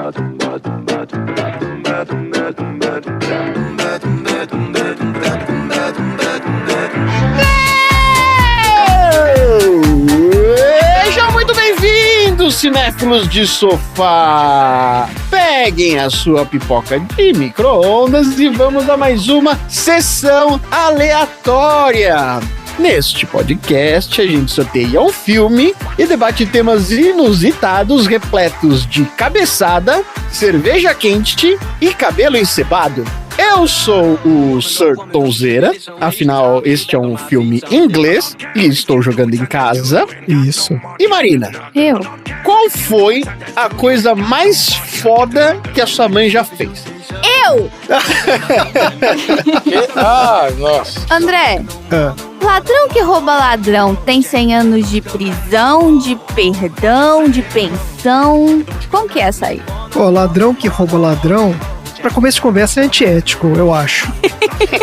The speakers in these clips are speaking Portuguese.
Sejam muito bem-vindos, cinéfilos de sofá! Peguem a sua pipoca de micro-ondas e vamos a mais uma sessão aleatória. Neste podcast, a gente sorteia um filme e debate temas inusitados repletos de cabeçada, cerveja quente e cabelo encebado. Eu sou o Sir Tonzeira, afinal, este é um filme em inglês e estou jogando em casa. Isso. E Marina? Eu? Qual foi a coisa mais foda que a sua mãe já fez? Eu! Nossa. André, ladrão que rouba ladrão tem 100 anos de prisão, de perdão, de pensão. Como que é essa aí? Pô, ladrão que rouba ladrão, pra começo de conversa é antiético, eu acho.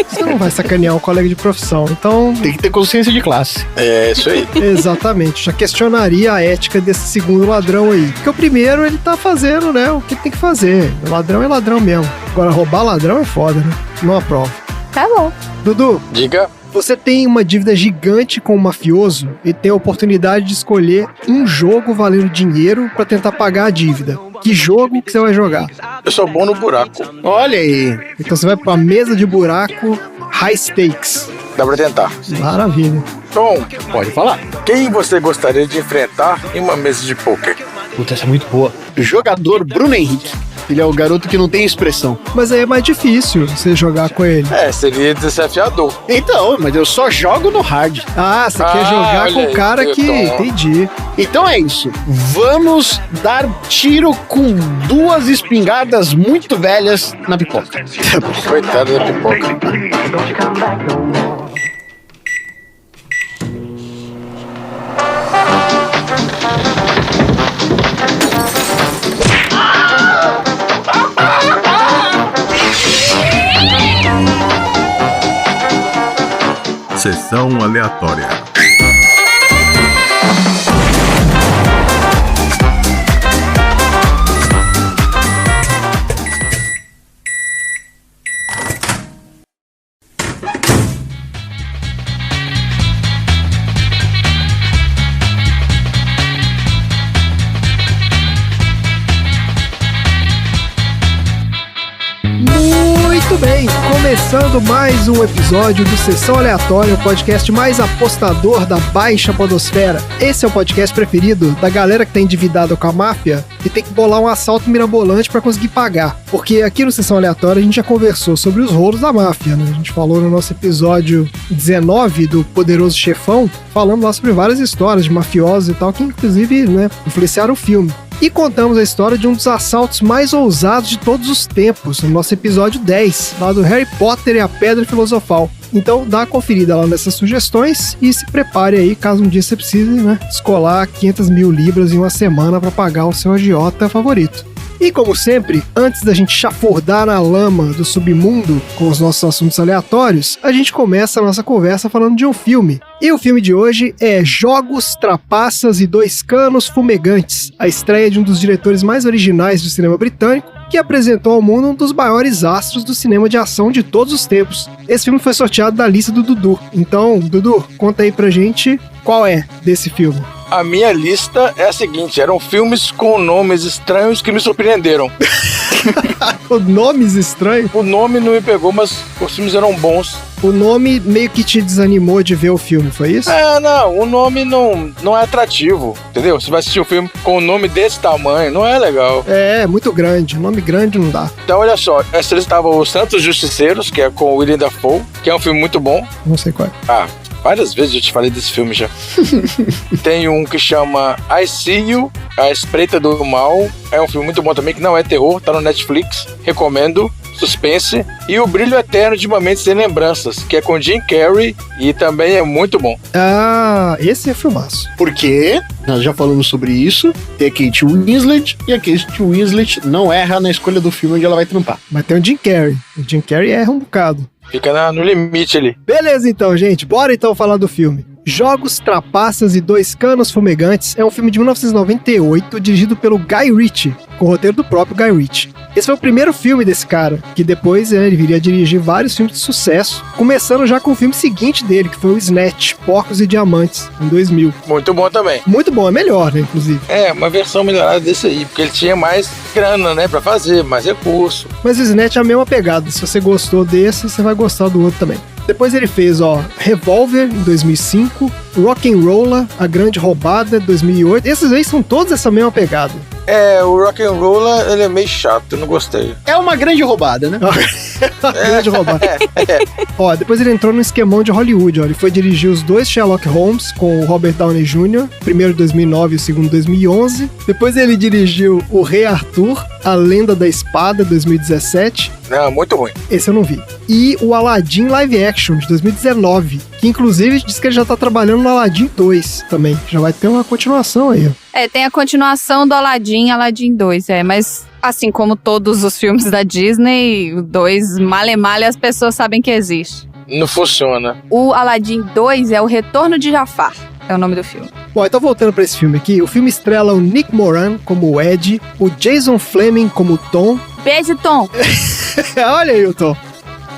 Você não vai sacanear um colega de profissão, então... Tem que ter consciência de classe. É isso aí. Exatamente, já questionaria a ética desse segundo ladrão aí. Porque o primeiro, ele tá fazendo, né, o que tem que fazer. Ladrão é ladrão mesmo. Agora, roubar ladrão é foda, né? Não aprovo. Tá bom. Dudu, Diga. você tem uma dívida gigante com um mafioso e tem a oportunidade de escolher um jogo valendo dinheiro pra tentar pagar a dívida. Que jogo que você vai jogar? Eu sou bom no buraco. Olha aí. Então você vai pra mesa de buraco high stakes. Dá pra tentar. Maravilha. Tom, Pode falar. quem você gostaria de enfrentar em uma mesa de pôquer? Puta, essa é muito boa. Jogador Bruno Henrique. Ele é o garoto que não tem expressão. Mas aí é mais difícil você jogar com ele. Seria desafiador. Então, mas eu só jogo no hard. Ah, você quer jogar olha com o aí, cara que... Tom. Entendi. Então é isso. Vamos dar tiro com 2 espingardas muito velhas na pipoca. Coitado da pipoca. Sessão aleatória. Muito bem, começando mais um episódio do Sessão Aleatória, o podcast mais apostador da baixa podosfera. Esse é o podcast preferido da galera que tá endividada com a máfia e tem que bolar um assalto mirabolante pra conseguir pagar. Porque aqui no Sessão Aleatória a gente já conversou sobre os rolos da máfia, né? A gente falou no nosso episódio 19 do Poderoso Chefão, falando lá sobre várias histórias de mafiosos e tal, que inclusive, né, influenciaram o filme. E contamos a história de um dos assaltos mais ousados de todos os tempos, no nosso episódio 10, lá do Harry Potter e a Pedra Filosofal. Então dá uma conferida lá nessas sugestões e se prepare aí, caso um dia você precise, né, descolar 500 mil libras em uma semana para pagar o seu agiota favorito. E como sempre, antes da gente chafurdar na lama do submundo com os nossos assuntos aleatórios, a gente começa a nossa conversa falando de um filme. E o filme de hoje é Jogos, Trapaças e Dois Canos Fumegantes, a estreia de um dos diretores mais originais do cinema britânico, que apresentou ao mundo um dos maiores astros do cinema de ação de todos os tempos. Esse filme foi sorteado da lista do Dudu. Então, Dudu, conta aí pra gente qual é desse filme. A minha lista é a seguinte: eram filmes com nomes estranhos que me surpreenderam. Nomes estranhos? O nome não me pegou, mas os filmes eram bons. O nome meio que te desanimou de ver o filme, foi isso? Não, o nome não é atrativo, entendeu? Você vai assistir um filme com um nome desse tamanho, não é legal. É, muito grande, nome grande não dá. Então, olha só, essa lista estava Os Santos Justiceiros, que é com o Willem Dafoe, que é um filme muito bom. Não sei qual é. Várias vezes eu te falei desse filme já. Tem um que chama I See You, A Espreita do Mal. É um filme muito bom também, que não é terror, tá no Netflix. Recomendo. Suspense. E O Brilho Eterno de Uma Mente Sem Lembranças, que é com Jim Carrey e também é muito bom. Ah, esse é filmaço. Porque nós já falamos sobre isso. Tem a Kate Winslet e a Kate Winslet não erra na escolha do filme onde ela vai trampar. Mas tem o Jim Carrey. O Jim Carrey erra um bocado. Fica no limite ali. Beleza então, gente. Bora então falar do filme. Jogos, Trapaças e Dois Canos Fumegantes é um filme de 1998 dirigido pelo Guy Ritchie. com o roteiro do próprio Guy Ritchie. Esse foi o primeiro filme desse cara, que depois ele viria a dirigir vários filmes de sucesso, começando já com o filme seguinte dele, que foi o Snatch, Porcos e Diamantes, em 2000. Muito bom também. Muito bom, é melhor, né, inclusive. É, uma versão melhorada desse aí, porque ele tinha mais grana, né, pra fazer, mais recurso. Mas o Snatch é a mesma pegada, se você gostou desse, você vai gostar do outro também. Depois ele fez, Revolver, em 2005, Rock'n'Rolla, A Grande Roubada, 2008. Esses aí são todos essa mesma pegada. O Rock'n'Rolla, ele é meio chato, eu não gostei. É uma grande roubada, né? Grande roubada. Depois ele entrou no esquemão de Hollywood, Ele foi dirigir os 2 Sherlock Holmes com o Robert Downey Jr., o primeiro em 2009 e o segundo em 2011. Depois ele dirigiu o Rei Arthur, A Lenda da Espada, 2017. Não, muito ruim. Esse eu não vi. E o Aladdin Live Action, de 2019, que inclusive diz que ele já tá trabalhando no Aladdin 2 também. Já vai ter uma continuação aí, Tem a continuação do Aladdin 2, mas assim como todos os filmes da Disney, o 2, male as pessoas sabem que existe. Não funciona. O Aladdin 2 é o Retorno de Jafar, é o nome do filme. Bom, então voltando pra esse filme aqui, o filme estrela o Nick Moran como o Ed, o Jason Fleming como o Tom. Beijo, Tom! Olha aí o Tom.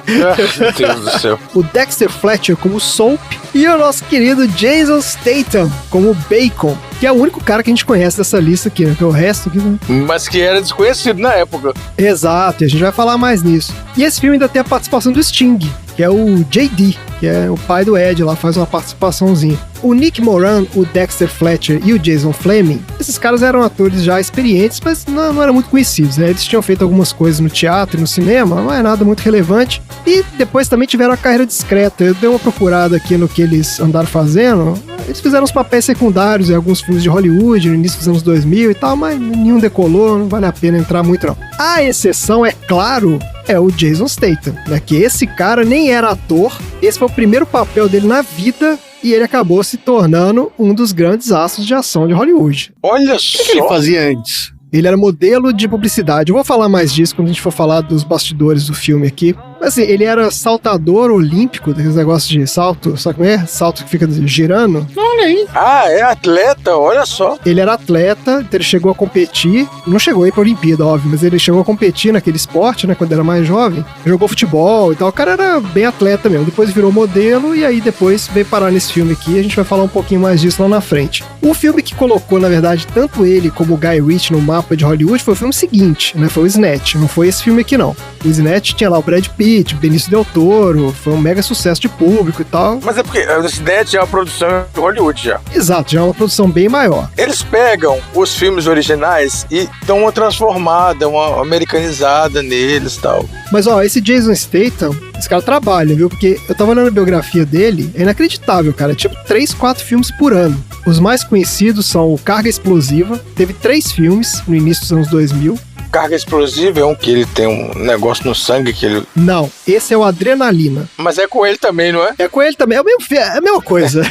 Meu Deus do céu. O Dexter Fletcher como Soap e o nosso querido Jason Statham como Bacon, que é o único cara que a gente conhece dessa lista aqui, né? Porque o resto aqui... Mas que era desconhecido na época. Exato, e a gente vai falar mais nisso. E esse filme ainda tem a participação do Sting, que é o JD, que é o pai do Ed lá, faz uma participaçãozinha. O Nick Moran, o Dexter Fletcher e o Jason Fleming, esses caras eram atores já experientes, mas não eram muito conhecidos, né? Eles tinham feito algumas coisas no teatro e no cinema, não é nada muito relevante. E depois também tiveram a carreira discreta. Eu dei uma procurada aqui no que eles andaram fazendo. Eles fizeram uns papéis secundários em alguns filmes de Hollywood no início dos anos 2000 e tal, mas nenhum decolou, não vale a pena entrar muito não. A exceção, é claro, é o Jason Statham, né? Que esse cara nem era ator, esse foi o primeiro papel dele na vida e ele acabou se tornando um dos grandes astros de ação de Hollywood. Olha só! O que ele fazia antes? Ele era modelo de publicidade. Eu vou falar mais disso quando a gente for falar dos bastidores do filme aqui. Mas assim, ele era saltador olímpico, daqueles negócios de salto, sabe como é? Salto que fica girando. Olha aí. Ah, é atleta, olha só. Ele era atleta, então ele chegou a competir, não chegou aí pra Olimpíada, óbvio, mas ele chegou a competir naquele esporte, né, quando era mais jovem. Jogou futebol e tal, o cara era bem atleta mesmo. Depois virou modelo e aí depois veio parar nesse filme aqui, a gente vai falar um pouquinho mais disso lá na frente. O filme que colocou, na verdade, tanto ele como o Guy Ritchie no mapa de Hollywood foi o filme seguinte, né, foi o Snatch, não foi esse filme aqui não. O Snatch tinha lá o Brad Pitt, o Benício Del Toro, foi um mega sucesso de público e tal. Mas é porque o Snatch é uma produção de Hollywood já. Exato, já é uma produção bem maior. Eles pegam os filmes originais e dão uma transformada, uma americanizada neles e tal. Mas esse Jason Statham, esse cara trabalha, viu? Porque eu tava olhando a biografia dele, é inacreditável, cara. É tipo 3, 4 filmes por ano. Os mais conhecidos são o Carga Explosiva, teve 3 filmes no início dos anos 2000. Carga Explosiva é um que ele tem um negócio no sangue que ele... Não, esse é o Adrenalina. Mas é com ele também, não é? É com ele também, é a mesma coisa.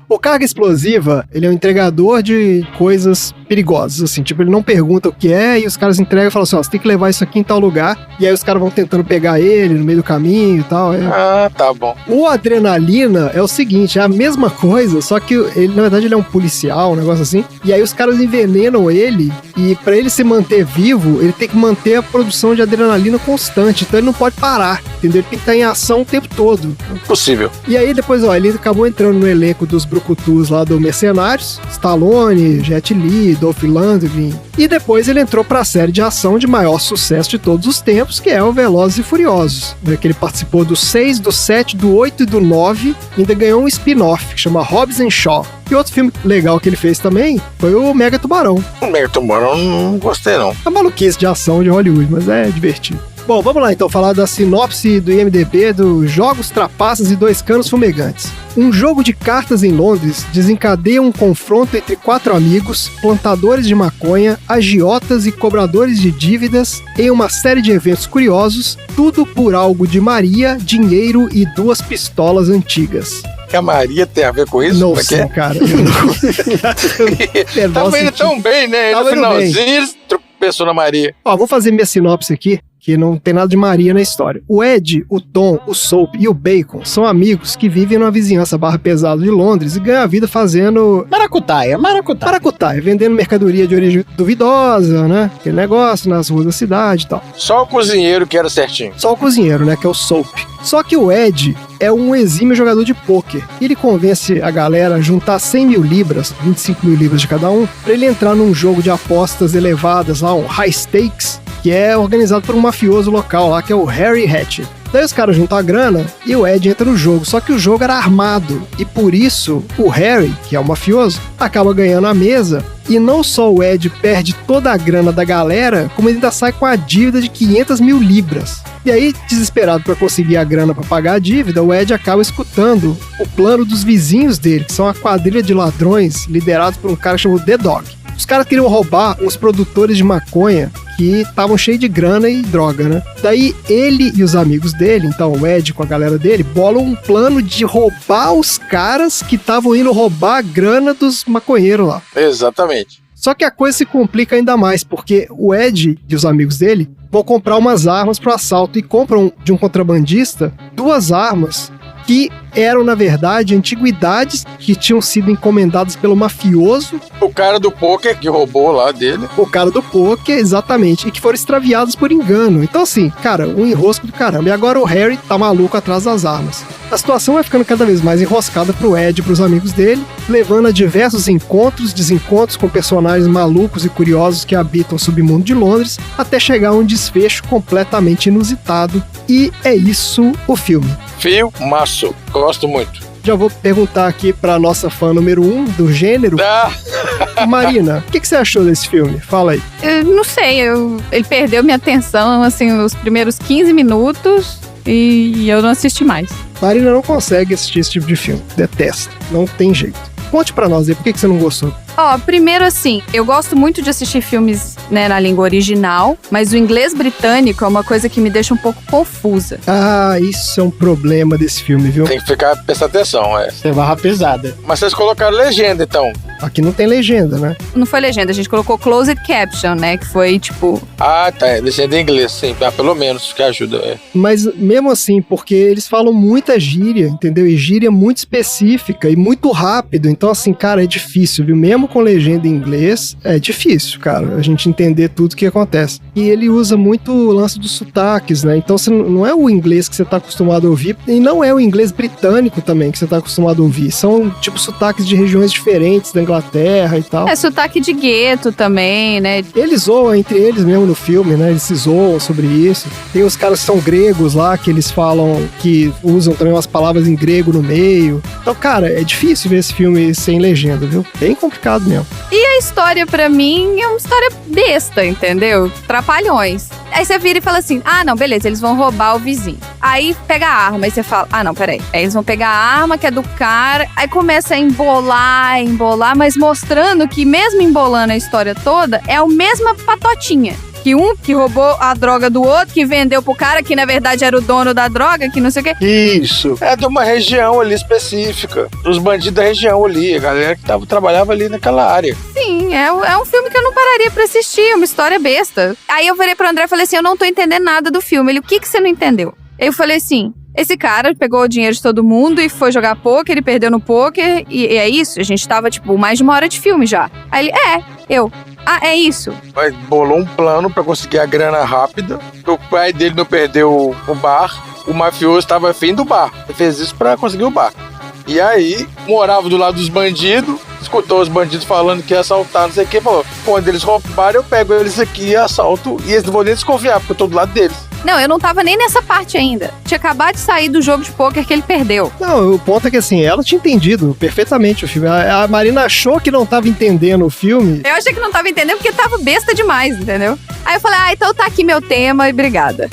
O Carga Explosiva, ele é um entregador de coisas perigosas, assim, tipo, ele não pergunta o que é e os caras entregam e falam assim, você tem que levar isso aqui em tal lugar, e aí os caras vão tentando pegar ele no meio do caminho e tal. Ah, tá bom. O Adrenalina é o seguinte, é a mesma coisa, só que ele, na verdade, ele é um policial, um negócio assim, e aí os caras envenenam ele, e pra ele se manter vivo, ele tem que manter a produção de adrenalina constante, então ele não pode parar, entendeu? Ele tem que estar em ação o tempo todo. Possível. E aí depois, ele acabou entrando no elenco dos brucutus lá do Mercenários, Stallone, Jet Li, Dolph Lundgren, e depois ele entrou pra série de ação de maior sucesso de todos os tempos, que é o Velozes e Furiosos, né? Que ele participou do 6, do 7, do 8 e do 9, e ainda ganhou um spin-off, que chama Hobbs and Shaw. E outro filme legal que ele fez também foi o Mega Tubarão. O Mega Tubarão não gostei, não. É maluquice de ação de Hollywood, mas é divertido. Bom, vamos lá então falar da sinopse do IMDb do Jogos, Trapaças e Dois Canos Fumegantes. Um jogo de cartas em Londres desencadeia um confronto entre 4 amigos, plantadores de maconha, agiotas e cobradores de dívidas em uma série de eventos curiosos, tudo por algo de Maria, dinheiro e 2 pistolas antigas. Que a Maria tem a ver com isso? Não sei, cara. Tava indo tão bem, né? No finalzinho eles tropeçou na Maria. Vou fazer minha sinopse aqui. que não tem nada de Maria na história. O Ed, o Tom, o Soap e o Bacon são amigos que vivem numa vizinhança barra pesada de Londres e ganham a vida fazendo Maracutaia. maracutaia, vendendo mercadoria de origem duvidosa, né? Aquele negócio nas ruas da cidade e tal. Só o cozinheiro que era certinho. Só o cozinheiro, né? Que é o Soap. Só que o Ed é um exímio jogador de pôquer. Ele convence a galera a juntar 100 mil libras, 25 mil libras de cada um, pra ele entrar num jogo de apostas elevadas lá, um high stakes, que é organizado por um mafioso local lá, que é o Harry Hatch. Daí os caras juntam a grana e o Ed entra no jogo, só que o jogo era armado, e por isso o Harry, que é o mafioso, acaba ganhando a mesa, e não só o Ed perde toda a grana da galera, como ele ainda sai com a dívida de 500 mil libras. E aí, desesperado para conseguir a grana para pagar a dívida, o Ed acaba escutando o plano dos vizinhos dele, que são a quadrilha de ladrões liderados por um cara chamado The Dog. Os caras queriam roubar uns produtores de maconha que estavam cheios de grana e droga, né? Daí ele e os amigos dele, então o Ed com a galera dele, bolam um plano de roubar os caras que estavam indo roubar a grana dos maconheiros lá. Exatamente. Só que a coisa se complica ainda mais, porque o Ed e os amigos dele vão comprar umas armas pro assalto e compram de um contrabandista 2 armas que eram, na verdade, antiguidades que tinham sido encomendadas pelo mafioso. O cara do poker que roubou lá dele. O cara do poker, exatamente, e que foram extraviados por engano. Então, assim, cara, um enrosco do caramba. E agora o Harry tá maluco atrás das armas. A situação vai ficando cada vez mais enroscada pro Ed e pros amigos dele, levando a diversos encontros, desencontros com personagens malucos e curiosos que habitam o submundo de Londres, até chegar a um desfecho completamente inusitado. E é isso o filme. Filmaço. Gosto muito. Já vou perguntar aqui pra nossa fã número 1 do gênero. Marina, o que você achou desse filme? Fala aí. Eu não sei, ele perdeu minha atenção, assim, nos primeiros 15 minutos e eu não assisti mais. Marina não consegue assistir esse tipo de filme. Detesta. Não tem jeito. Conte pra nós aí, por que você não gostou? Primeiro assim, eu gosto muito de assistir filmes, né, na língua original, mas o inglês britânico é uma coisa que me deixa um pouco confusa. Ah, isso é um problema desse filme, viu? Tem que prestar atenção, é. Você barra pesada. Mas vocês colocaram legenda, então. Aqui não tem legenda, né? Não foi legenda, a gente colocou closed caption, né, que foi tipo... Ah, tá, legenda em inglês, sim. Pelo menos, que ajuda, é. Mas mesmo assim, porque eles falam muita gíria, entendeu? E gíria muito específica e muito rápido. Então, assim, cara, é difícil, viu? Mesmo com legenda em inglês, é difícil, cara, a gente entender tudo o que acontece. E ele usa muito o lance dos sotaques, né? Então, não é o inglês que você tá acostumado a ouvir, e não é o inglês britânico também que você tá acostumado a ouvir. São, tipo, sotaques de regiões diferentes da Inglaterra e tal. É, sotaque de gueto também, né? Eles zoam entre eles mesmo no filme, né? Eles se zoam sobre isso. Tem os caras que são gregos lá, que eles falam, que usam também umas palavras em grego no meio. Então, cara, é difícil ver esse filme sem legenda, viu? Bem complicado mesmo. E a história, pra mim, é uma história besta, entendeu? Trapalhões. Aí você vira e fala assim, ah, não, beleza, eles vão roubar o vizinho. Aí pega a arma, aí você fala, ah, não, peraí. Aí eles vão pegar a arma, que é do cara, aí começa a embolar, mas mostrando que mesmo embolando a história toda, é a mesma patotinha. Que um que roubou a droga do outro, que vendeu pro cara, que na verdade era o dono da droga, que não sei o quê. Isso. É de uma região ali específica. Os bandidos da região ali, a galera que trabalhava ali naquela área. Sim, é um filme que eu não pararia pra assistir, é uma história besta. Aí eu virei pro André e falei assim, eu não tô entendendo nada do filme. Ele, o que você não entendeu? Eu falei assim, esse cara pegou o dinheiro de todo mundo e foi jogar pôquer, ele perdeu no pôquer, e é isso, a gente tava, tipo, mais de 1 hora de filme já. Aí ele, ah, é isso. Aí bolou um plano pra conseguir a grana rápida. O pai dele não perdeu o bar, o mafioso estava afim do bar. Ele fez isso pra conseguir o bar. E aí, morava do lado dos bandidos, escutou os bandidos falando que ia assaltar, não sei o que, falou, quando eles roubarem, eu pego eles aqui e assalto, e eles não vão nem desconfiar, porque eu tô do lado deles. Não, eu não tava nem nessa parte ainda. Tinha acabado de sair do jogo de pôquer que ele perdeu. Não, o ponto é que assim, ela tinha entendido perfeitamente o filme. A Marina achou que não tava entendendo o filme. Eu achei que não tava entendendo porque tava besta demais, entendeu? Aí eu falei, então tá aqui meu tema e obrigada.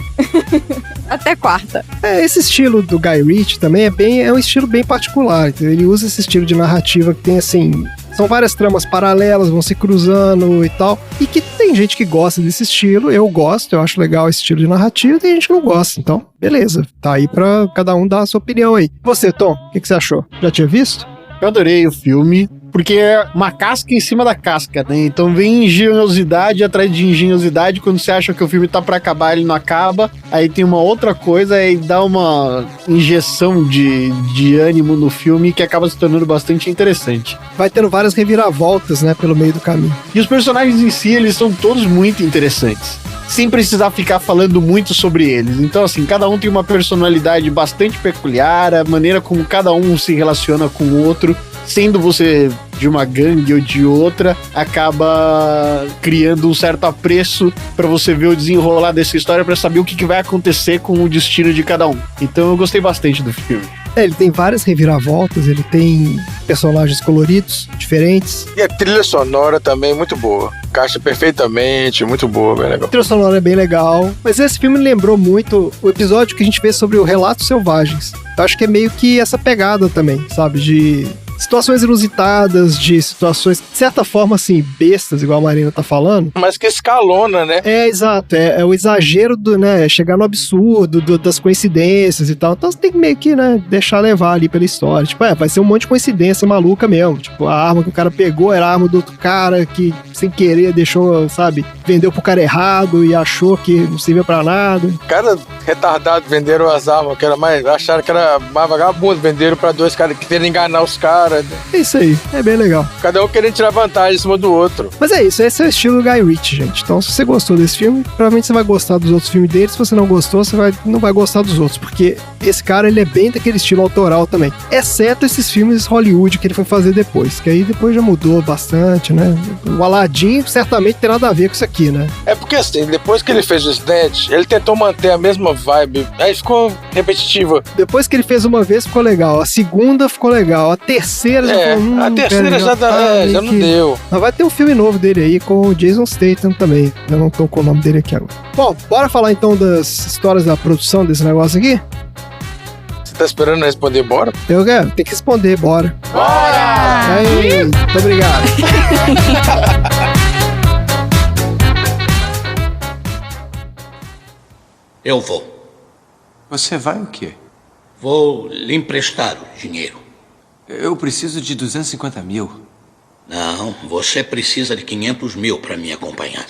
Até quarta. Esse estilo do Guy Ritchie também é um estilo bem particular, entendeu? Ele usa esse estilo de narrativa que tem assim... São várias tramas paralelas, vão se cruzando e tal. E que tem gente que gosta desse estilo. Eu gosto, eu acho legal esse estilo de narrativa. E tem gente que não gosta. Então, beleza. Tá aí pra cada um dar a sua opinião aí. Você, Tom, o que você achou? Já tinha visto? Eu adorei o filme. porque é uma casca em cima da casca, né? Então vem engenhosidade atrás de engenhosidade. Quando você acha que o filme tá pra acabar, ele não acaba. Aí tem uma outra coisa, aí dá uma injeção de ânimo no filme que acaba se tornando bastante interessante. Vai tendo várias reviravoltas, né, pelo meio do caminho. E os personagens em si, eles são todos muito interessantes, sem precisar ficar falando muito sobre eles. Então, assim, cada um tem uma personalidade bastante peculiar, a maneira como cada um se relaciona com o outro, sendo você de uma gangue ou de outra, acaba criando um certo apreço pra você ver o desenrolar dessa história, pra saber o que vai acontecer com o destino de cada um. Então eu gostei bastante do filme. Ele tem várias reviravoltas, ele tem personagens coloridos, diferentes. E a trilha sonora também muito boa. Caixa perfeitamente, muito boa, bem legal. A trilha sonora é bem legal, mas esse filme lembrou muito o episódio que a gente vê sobre o Relatos Selvagens. Eu acho que é meio que essa pegada também, sabe? De situações inusitadas, de situações, de certa forma, assim, bestas, igual a Marina tá falando. Mas que escalona, né? É, exato. É o exagero do, né, chegar no absurdo, das coincidências e tal. Então você tem que meio que, né, deixar levar ali pela história. Tipo, vai ser um monte de coincidência maluca mesmo. Tipo, a arma que o cara pegou era a arma do outro cara que, sem querer, deixou, sabe, vendeu pro cara errado e achou que não servia pra nada. Cara retardado venderam as armas, que era mais, acharam que era mais vagabundo, venderam pra dois caras que queriam enganar os caras. É isso aí, é bem legal. Cada um querendo tirar vantagem em cima do outro. Mas é isso, esse é o estilo Guy Ritchie, gente. Então, se você gostou desse filme, provavelmente você vai gostar dos outros filmes dele. Se você não gostou, você não vai gostar dos outros, porque esse cara, ele é bem daquele estilo autoral também. Exceto esses filmes Hollywood que ele foi fazer depois, que aí depois já mudou bastante, né? O Aladdin certamente tem nada a ver com isso aqui, né? É porque assim, depois que ele fez o Snatch, ele tentou manter a mesma vibe, aí ficou repetitiva. Depois que ele fez uma vez, ficou legal. A segunda ficou legal. A terceira já a terceira já não deu. Mas vai ter um filme novo dele aí com o Jason Statham também. Eu não tô com o nome dele aqui agora. Bom, bora falar então das histórias da produção desse negócio aqui? Você tá esperando eu responder bora? Eu quero, tem que responder, bora. Bora! Aí, muito obrigado. Eu vou. Você vai o quê? Vou lhe emprestar o dinheiro. Eu preciso de 250 mil. Não, você precisa de 500 mil para me acompanhar.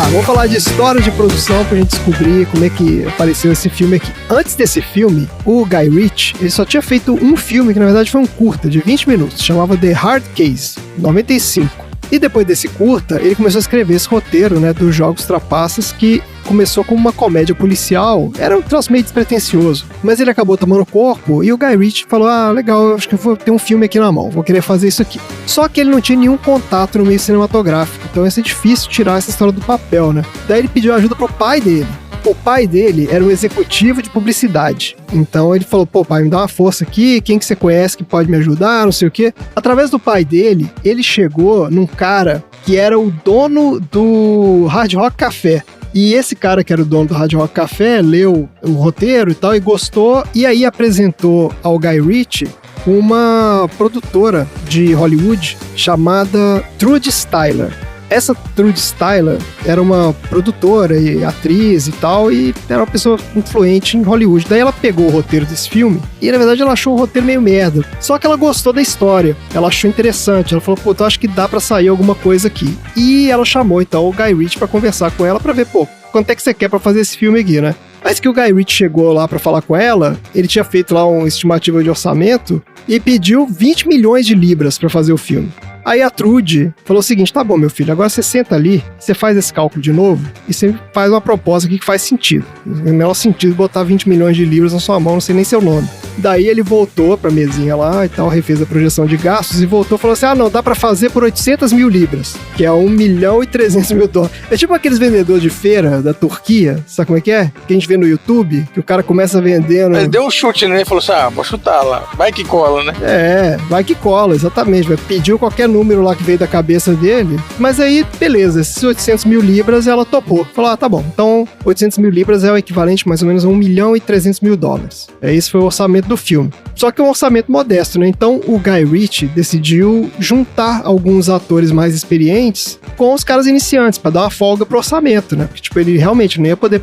Vamos falar de história de produção pra gente descobrir como é que apareceu esse filme aqui. Antes desse filme, o Guy Ritchie, ele só tinha feito um filme que na verdade foi um curta de 20 minutos, chamava The Hard Case, 95. E depois desse curta, ele começou a escrever esse roteiro, né, dos Jogos Trapaças, que começou como uma comédia policial, era um troço meio despretensioso, mas ele acabou tomando corpo e o Guy Ritchie falou, legal, eu acho que eu vou ter um filme aqui na mão, vou querer fazer isso aqui. Só que ele não tinha nenhum contato no meio cinematográfico, então ia ser difícil tirar essa história do papel, né? Daí ele pediu ajuda pro pai dele. O pai dele era um executivo de publicidade. Então ele falou, pai, me dá uma força aqui, quem que você conhece que pode me ajudar, não sei o quê. Através do pai dele, ele chegou num cara que era o dono do Hard Rock Café. E esse cara que era o dono do Hard Rock Café leu o roteiro e tal e gostou, e aí apresentou ao Guy Ritchie uma produtora de Hollywood chamada Trudy Styler. Essa Trudy Styler era uma produtora e atriz e tal, e era uma pessoa influente em Hollywood. Daí ela pegou o roteiro desse filme e, na verdade, ela achou o roteiro meio merda. Só que ela gostou da história, ela achou interessante. Ela falou, eu acho que dá pra sair alguma coisa aqui. E ela chamou, então, o Guy Ritchie pra conversar com ela pra ver, quanto é que você quer pra fazer esse filme aqui, né? Mas que o Guy Ritchie chegou lá pra falar com ela, ele tinha feito lá uma estimativa de orçamento e pediu 20 milhões de libras pra fazer o filme. Aí a Trudy falou o seguinte, tá bom, meu filho, agora você senta ali, você faz esse cálculo de novo e você faz uma proposta aqui que faz sentido. No menor sentido botar 20 milhões de libras na sua mão, não sei nem seu nome. Daí ele voltou pra mesinha lá e tal, refez a projeção de gastos e voltou e falou assim, não, dá pra fazer por 800 mil libras, que é 1 milhão e 300 mil dólares. É tipo aqueles vendedores de feira da Turquia, sabe como é? Que a gente vê no YouTube, que o cara começa vendendo... Ele deu um chute, né? Ele falou assim, vou chutar lá, vai que cola, né? Vai que cola, exatamente. Pediu qualquer número lá que veio da cabeça dele, mas aí, beleza, esses 800 mil libras ela topou. Falou, tá bom, então 800 mil libras é o equivalente mais ou menos a 1 milhão e 300 mil dólares. Esse foi o orçamento orçamento do filme. Só que é um orçamento modesto, né? Então o Guy Ritchie decidiu juntar alguns atores mais experientes com os caras iniciantes, pra dar uma folga pro orçamento, né? Porque, tipo, ele realmente não ia poder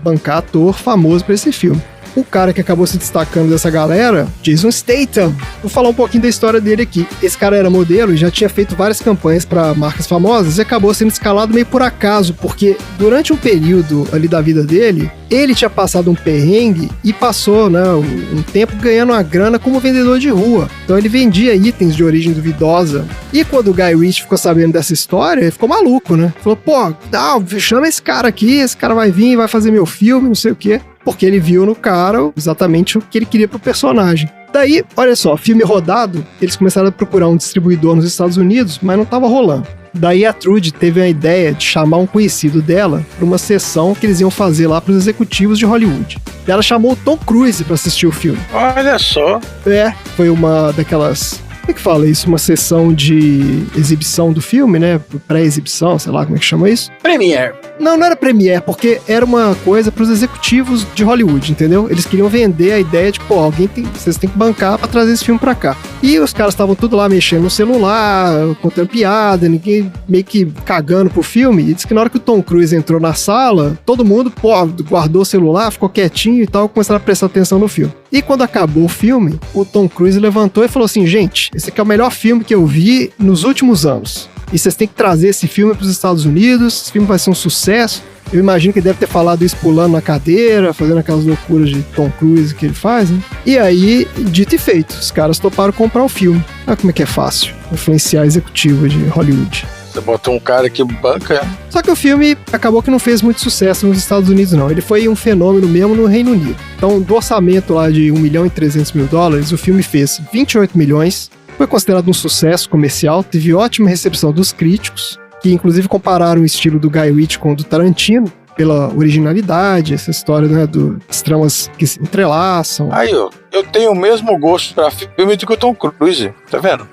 bancar ator famoso pra esse filme. O cara que acabou se destacando dessa galera, Jason Statham. Vou falar um pouquinho da história dele aqui. Esse cara era modelo e já tinha feito várias campanhas para marcas famosas e acabou sendo escalado meio por acaso, porque durante um período ali da vida dele, ele tinha passado um perrengue e passou, né, um tempo ganhando uma grana como vendedor de rua. Então ele vendia itens de origem duvidosa. E quando o Guy Ritchie ficou sabendo dessa história, ele ficou maluco, né? Falou, pô, não, chama esse cara aqui, esse cara vai vir, vai fazer meu filme, não sei o quê. Porque ele viu no cara exatamente o que ele queria pro personagem. Daí, olha só, filme rodado, eles começaram a procurar um distribuidor nos Estados Unidos, mas não tava rolando. Daí a Trudy teve a ideia de chamar um conhecido dela para uma sessão que eles iam fazer lá pros executivos de Hollywood. Ela chamou o Tom Cruise para assistir o filme. Olha só. Foi uma daquelas... Como é que fala isso? Uma sessão de exibição do filme, né? Pré-exibição, sei lá como é que chama isso. Premiere. Não era Premiere, porque era uma coisa pros executivos de Hollywood, entendeu? Eles queriam vender a ideia de, pô, vocês têm que bancar pra trazer esse filme pra cá. E os caras estavam tudo lá mexendo no celular, contando piada, ninguém meio que cagando pro filme. E disse que na hora que o Tom Cruise entrou na sala, todo mundo, pô, guardou o celular, ficou quietinho e tal, começaram a prestar atenção no filme. E quando acabou o filme, o Tom Cruise levantou e falou assim, gente, esse aqui é o melhor filme que eu vi nos últimos anos. E vocês têm que trazer esse filme para os Estados Unidos, esse filme vai ser um sucesso. Eu imagino que ele deve ter falado isso pulando na cadeira, fazendo aquelas loucuras de Tom Cruise que ele faz, né? E aí, dito e feito, os caras toparam comprar o filme. Olha como é que é fácil influenciar executivo de Hollywood. Você botou um cara que banca. Só que o filme acabou que não fez muito sucesso nos Estados Unidos, não. Ele foi um fenômeno mesmo no Reino Unido. Então, do orçamento lá de $1.300.000, o filme fez 28 milhões. Foi considerado um sucesso comercial, teve ótima recepção dos críticos, que inclusive compararam o estilo do Guy Ritchie com o do Tarantino, pela originalidade, essa história, né, das tramas que se entrelaçam. Aí, ó, eu tenho o mesmo gosto pra filme do que o Tom Cruise, tá vendo?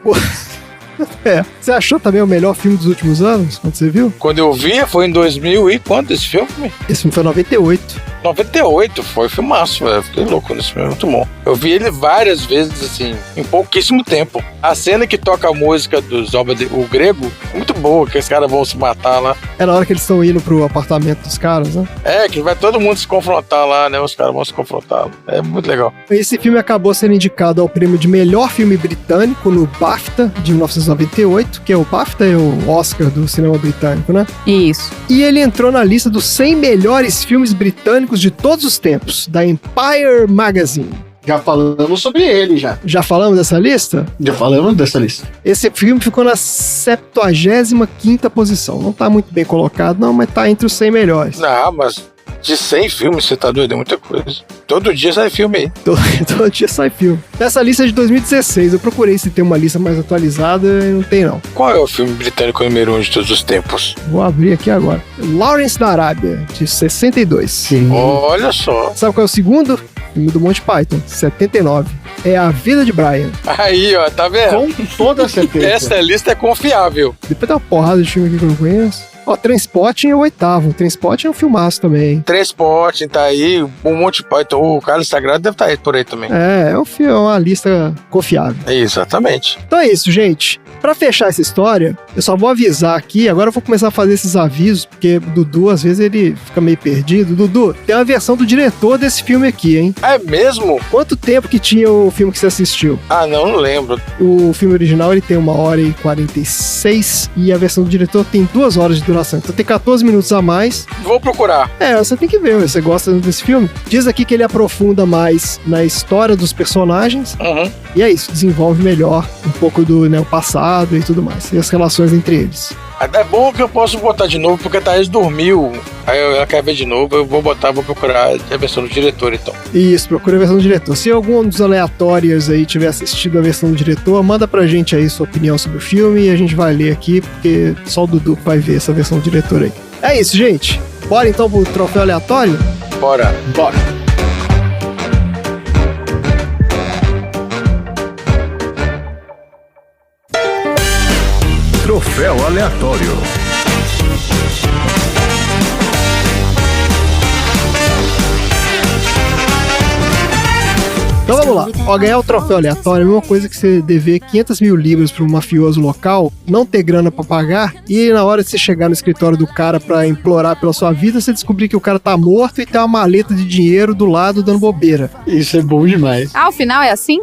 Você achou também o melhor filme dos últimos anos, quando você viu? Quando eu vi, foi em 2000 e quanto esse filme? Esse filme foi em 98. 98, foi filmaço, velho. Fiquei louco nesse filme, muito bom. Eu vi ele várias vezes, assim, em pouquíssimo tempo. A cena que toca a música do Zoba, o grego, é muito boa, que os caras vão se matar lá. É na hora que eles estão indo pro apartamento dos caras, né? É, que vai todo mundo se confrontar lá, né? Os caras vão se confrontar. É muito legal. Esse filme acabou sendo indicado ao prêmio de melhor filme britânico no BAFTA de 1998, que é o BAFTA, é o Oscar do cinema britânico, né? Isso. E ele entrou na lista dos 100 melhores filmes britânicos de todos os tempos, da Empire Magazine. Já falamos sobre ele, já. Já falamos dessa lista? Já falamos dessa lista. Esse filme ficou na 75ª posição. Não tá muito bem colocado, não, mas tá entre os 100 melhores. Não, mas de 100 filmes, você tá doido? É muita coisa. Todo dia sai filme aí. Todo dia sai filme. Essa lista é de 2016. Eu procurei se tem uma lista mais atualizada e não tem, não. Qual é o filme britânico número 1 de todos os tempos? Vou abrir aqui agora. Lawrence da Arábia, de 62. Sim. Olha só. Sabe qual é o segundo? Filme do Monty Python, 79. É A Vida de Brian. Aí, ó, tá vendo? Com toda certeza. Essa lista é confiável. Depois tem uma porrada de filme aqui que eu não conheço. Ó, Trainspotting é o 8º. Trainspotting é um filmaço também. Transporte, tá aí. O Monty Python, o Carlos Sagrado deve estar aí por aí também. É um filme, é uma lista confiável. Exatamente. Então é isso, gente. Pra fechar essa história, eu só vou avisar aqui, agora eu vou começar a fazer esses avisos, porque o Dudu, às vezes, ele fica meio perdido. Dudu, tem uma versão do diretor desse filme aqui, hein? É mesmo? Quanto tempo que tinha o filme que você assistiu? Ah, não lembro. O filme original, ele tem 1h46 e a versão do diretor tem 2 horas de duração. Então tem 14 minutos a mais. Vou procurar. Você tem que ver, você gosta desse filme. Diz aqui que ele aprofunda mais na história dos personagens. Uhum. E é isso, desenvolve melhor um pouco do, né, o passado e tudo mais. E as relações entre eles. É bom que eu posso botar de novo, porque a Thaís dormiu. Aí ela quer ver de novo, eu vou procurar a versão do diretor, então. Isso, procura a versão do diretor. Se algum dos aleatórios aí tiver assistido a versão do diretor, manda pra gente aí sua opinião sobre o filme e a gente vai ler aqui, porque só o Dudu vai ver essa versão do diretor aí. É isso, gente. Bora então pro troféu aleatório? Bora. Troféu aleatório. Então vamos lá. Ó, ganhar o troféu aleatório é a mesma coisa que você dever 500 mil libras para um mafioso local, não ter grana pra pagar, e na hora de você chegar no escritório do cara pra implorar pela sua vida, você descobrir que o cara tá morto e tem uma maleta de dinheiro do lado dando bobeira. Isso é bom demais. Ah, o final é assim?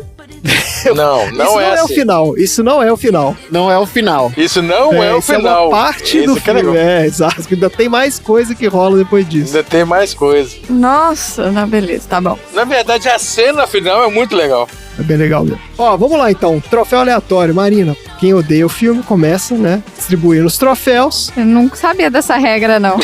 Não, não é o assim. final. Isso não é o final. Não é o final. Isso não é o isso é final. uma parte Esse do que é filme. legal. Exato. Ainda tem mais coisa que rola depois disso. Ainda tem mais coisa. Nossa, não, beleza, tá bom. Na verdade, a cena final é muito legal. É bem legal mesmo. Ó, vamos lá então. Troféu aleatório. Marina, quem odeia o filme começa, né? Distribuindo os troféus. Eu não sabia dessa regra, não.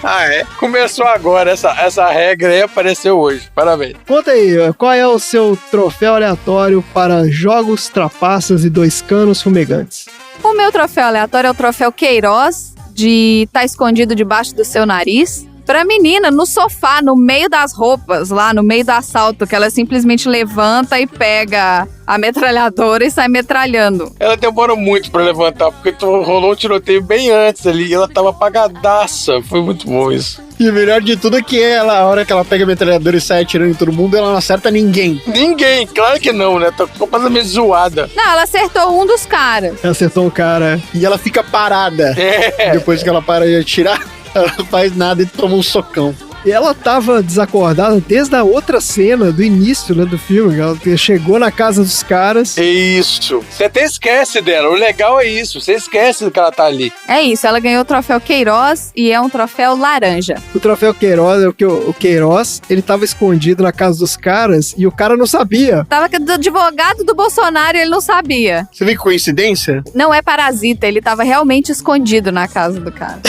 Ah, é? Começou agora. Essa regra aí apareceu hoje. Parabéns. Conta aí, qual é o seu troféu aleatório para jogos, trapaças e 2 canos fumegantes? O meu troféu aleatório é o troféu Queiroz, de tá escondido debaixo do seu nariz. Pra menina, no sofá, no meio das roupas, lá no meio do assalto, que ela simplesmente levanta e pega a metralhadora e sai metralhando. Ela demorou muito pra levantar, porque rolou um tiroteio bem antes ali. E ela tava apagadaça. Foi muito bom isso. E o melhor de tudo é que ela, a hora que ela pega a metralhadora e sai atirando em todo mundo, ela não acerta ninguém. Ninguém, claro que não, né? Tá completamente zoada. Não, ela acertou um dos caras. Ela acertou um cara. E ela fica parada. É. Depois que ela para de atirar, ela não faz nada e toma um socão. E ela tava desacordada desde a outra cena do início, né, do filme. Ela chegou na casa dos caras. Isso. Você até esquece dela. O legal é isso. Você esquece que ela tá ali. É isso, ela ganhou o troféu Queiroz e é um troféu laranja. O troféu Queiroz é porque o Queiroz, ele tava escondido na casa dos caras e o cara não sabia. Tava do advogado do Bolsonaro e ele não sabia. Você vê que coincidência? Não é parasita, ele tava realmente escondido na casa do cara.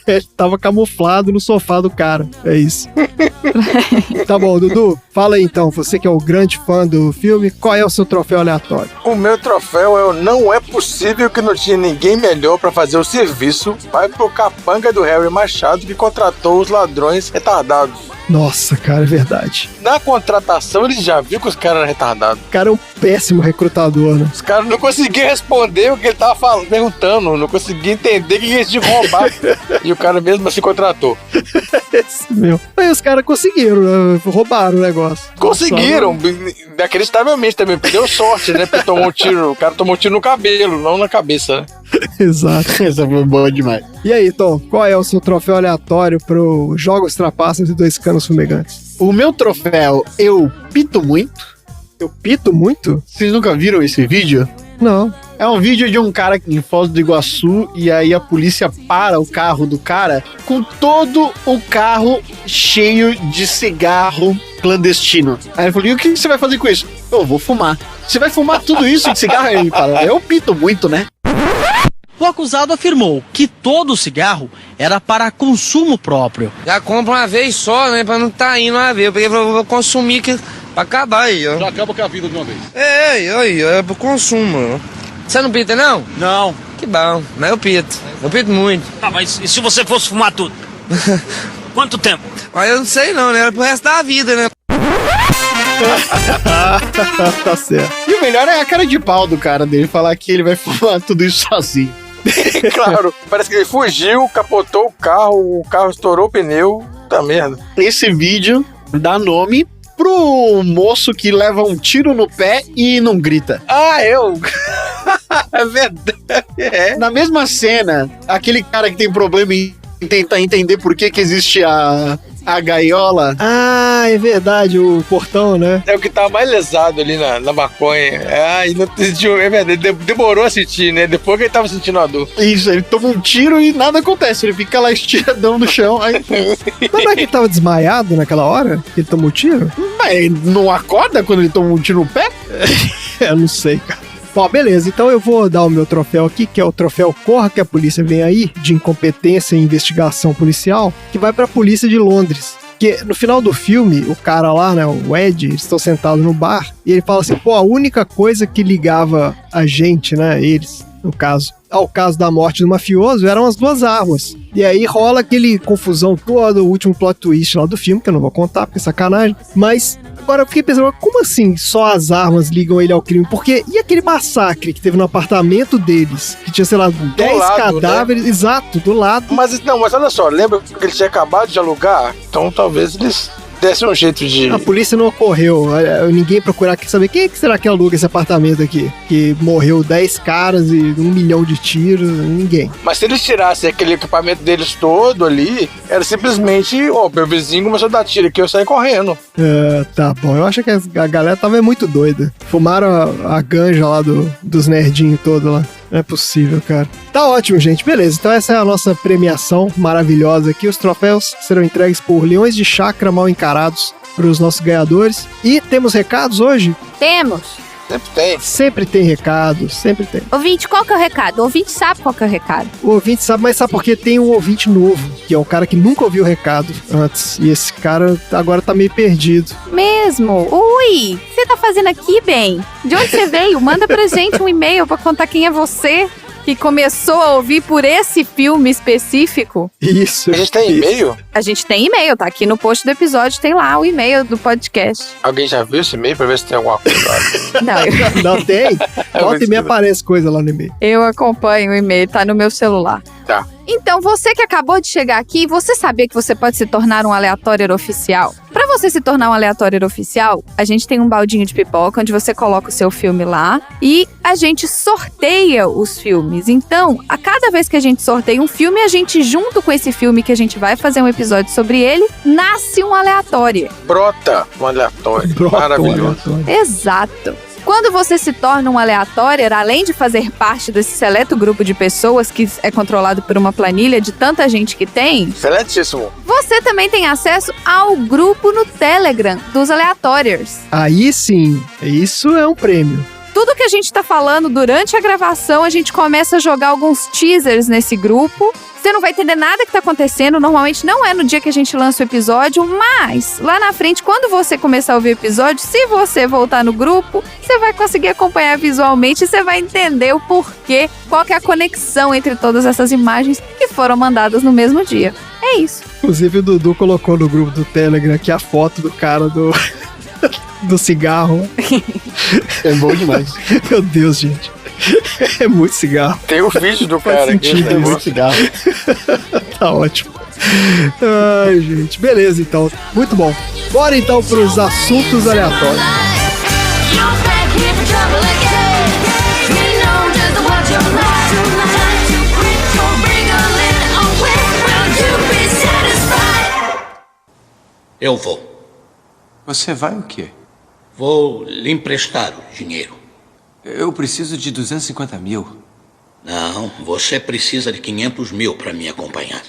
Ele tava camuflado no sofá do cara. É isso. Tá bom, Dudu, fala aí então, você que é o grande fã do filme, qual é o seu troféu aleatório? O meu troféu é o não é possível que não tinha ninguém melhor pra fazer o serviço. Vai pro capanga do Harry Machado que contratou os ladrões retardados. Nossa, cara, é verdade. Na contratação, ele já viu que os caras eram retardados. O cara é um péssimo recrutador, né? Os caras não conseguiam responder o que ele tava perguntando, não conseguiam entender o que eles tinham que roubar. E o cara mesmo assim contratou. Esse meu. Aí os caras conseguiram, né? Roubaram o negócio. Conseguiram, inacreditavelmente também. Deu sorte, né? Porque tomou um tiro, o cara tomou um tiro no cabelo, não na cabeça, né? Exato. Essa foi boa demais. E aí, Tom, qual é o seu troféu aleatório pro Jogos Trapaças e 2 Canos Fumegantes? O meu troféu, eu pito muito. Eu pito muito? Vocês nunca viram esse vídeo? Não. É um vídeo de um cara em Foz do Iguaçu e aí a polícia para o carro do cara com todo o carro cheio de cigarro clandestino. Aí ele falou, e o que você vai fazer com isso? Eu vou fumar. Você vai fumar tudo isso de cigarro? Aí ele fala, eu pito muito, né? O acusado afirmou que todo o cigarro era para consumo próprio. Já compra uma vez só, né? Pra não tá indo uma vez. Eu peguei e falei, vou consumir que, pra acabar aí, ó. Já acaba com a vida de uma vez. É pro consumo. Você não pita, não? Não. Que bom, mas eu pito. Eu pito muito. Tá, mas e se você fosse fumar tudo? Quanto tempo? Mas eu não sei não, né? Pro resto da vida, né? Tá certo. E o melhor é a cara de pau do cara dele falar que ele vai fumar tudo isso sozinho. Claro, parece que ele fugiu, capotou o carro estourou o pneu. Tá merda. Esse vídeo dá nome pro moço que leva um tiro no pé e não grita. Ah, eu? É verdade. É. Na mesma cena, aquele cara que tem problema em tentar entender por que existe a gaiola. Ah, é verdade, o portão, né? É o que tava mais lesado ali na maconha. É verdade, demorou a sentir, né? Depois que ele tava sentindo a dor. Isso, ele toma um tiro e nada acontece. Ele fica lá estiradão no chão. Aí... Mas não é que ele tava desmaiado naquela hora? Que ele tomou tiro? Mas ele não acorda quando ele toma um tiro no pé? Eu não sei, cara. Bom, beleza, então eu vou dar o meu troféu aqui, que é o troféu Corra que a Polícia Vem Aí, de incompetência e investigação policial, que vai pra Polícia de Londres. Porque no final do filme, o cara lá, né, o Ed, eles estão sentados no bar, e ele fala assim, pô, a única coisa que ligava a gente, né, eles, no caso, ao caso da morte do mafioso, eram as 2 armas. E aí rola aquele confusão toda, o último plot twist lá do filme, que eu não vou contar, porque é sacanagem, mas... Agora eu fiquei pensando, como assim só as armas ligam ele ao crime? Porque e aquele massacre que teve no apartamento deles? Que tinha, sei lá, 10 lado, cadáveres, né? Exato, do lado. Mas olha só, lembra que ele tinha acabado de alugar? Então talvez eles Desse um jeito de... A polícia não ocorreu. Ninguém procurar saber quem é que será que aluga esse apartamento aqui. Que morreu 10 caras e 1 milhão de tiros. Ninguém. Mas se eles tirassem aquele equipamento deles todo ali, era simplesmente, meu vizinho começou a dar tiro aqui, eu saí correndo. Tá bom. Eu acho que a galera tava muito doida. Fumaram a ganja lá dos nerdinhos todos lá. Não é possível, cara. Tá ótimo, gente. Beleza. Então essa é a nossa premiação maravilhosa aqui. Os troféus serão entregues por leões de chácara mal encarados para os nossos ganhadores. E temos recados hoje? Temos. Sempre tem. Sempre tem recado, sempre tem. Ouvinte, qual que é o recado? O ouvinte sabe qual que é o recado. O ouvinte sabe, mas sabe por quê? Tem um ouvinte novo, que é um cara que nunca ouviu o recado antes. E esse cara agora tá meio perdido. Mesmo? Ui, o que você tá fazendo aqui, bem? De onde você veio? Manda pra gente um e-mail pra contar quem é você que começou a ouvir por esse filme específico. Isso. A gente tem e-mail? A gente tem e-mail, tá aqui no post do episódio, tem lá o e-mail do podcast. Alguém já viu esse e-mail pra ver se tem alguma coisa lá? Não, Não tem? Volta e meia aparece coisa lá no e-mail. eu acompanho o e-mail, tá no meu celular. Tá. Então, você que acabou de chegar aqui, você sabia que você pode se tornar um aleatório oficial? Para você se tornar um aleatório oficial, a gente tem um baldinho de pipoca onde você coloca o seu filme lá e a gente sorteia os filmes. Então, a cada vez que a gente sorteia um filme, a gente, junto com esse filme que a gente vai fazer um episódio sobre ele, nasce um aleatório. Brota um aleatório. Brota um Maravilhoso. aleatório. Exato. Quando você se torna um aleatório, além de fazer parte desse seleto grupo de pessoas que é controlado por uma planilha de tanta gente que tem, Excelentíssimo. você também tem acesso ao grupo no Telegram dos aleatórios. Aí sim, isso é um prêmio. Tudo que a gente tá falando durante a gravação, a gente começa a jogar alguns teasers nesse grupo. Você não vai entender nada que tá acontecendo, normalmente não é no dia que a gente lança o episódio, mas lá na frente, quando você começar a ouvir o episódio, se você voltar no grupo, você vai conseguir acompanhar visualmente e você vai entender o porquê, qual que é a conexão entre todas essas imagens que foram mandadas no mesmo dia. É isso. Inclusive o Dudu colocou no grupo do Telegram aqui a foto do cara do cigarro. É bom demais. Meu Deus, gente. É muito cigarro. Tem o vídeo do Faz cara aqui. sentido, né? é muito cigarro. Tá ótimo. Ai, gente. Beleza, então. Muito bom. Bora então pros assuntos aleatórios. Eu vou. Você vai o quê? Vou lhe emprestar o dinheiro. Eu preciso de 250 mil. Não, você precisa de 500 mil para me acompanhar.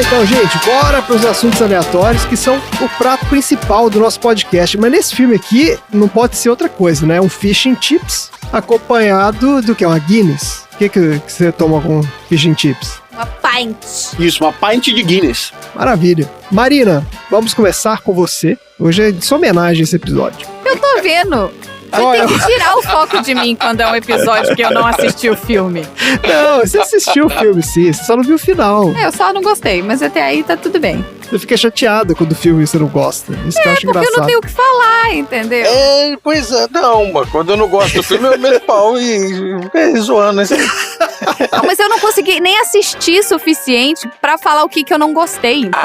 Então, gente, bora para os assuntos aleatórios, que são o prato principal do nosso podcast. Mas nesse filme aqui, não pode ser outra coisa, né? Um fish and chips acompanhado do que? Uma Guinness. O que você toma com fish and chips? Uma pint. Isso, uma pint de Guinness. Maravilha. Marina, vamos começar com você. Hoje é de sua homenagem esse episódio. Eu tô vendo. Tem que tirar o foco de mim quando é um episódio que eu não assisti o filme. Não, você assistiu o filme, sim. Você só não viu o final. Eu só não gostei, mas até aí tá tudo bem. Você fica chateada quando o filme você não gosta. Isso que eu acho porque engraçado. eu não tenho o que falar, entendeu? Pois é, não, mano. Quando eu não gosto do filme, eu meto pau e zoando. Assim. Não, mas eu não consegui nem assistir suficiente pra falar o que eu não gostei, entendeu?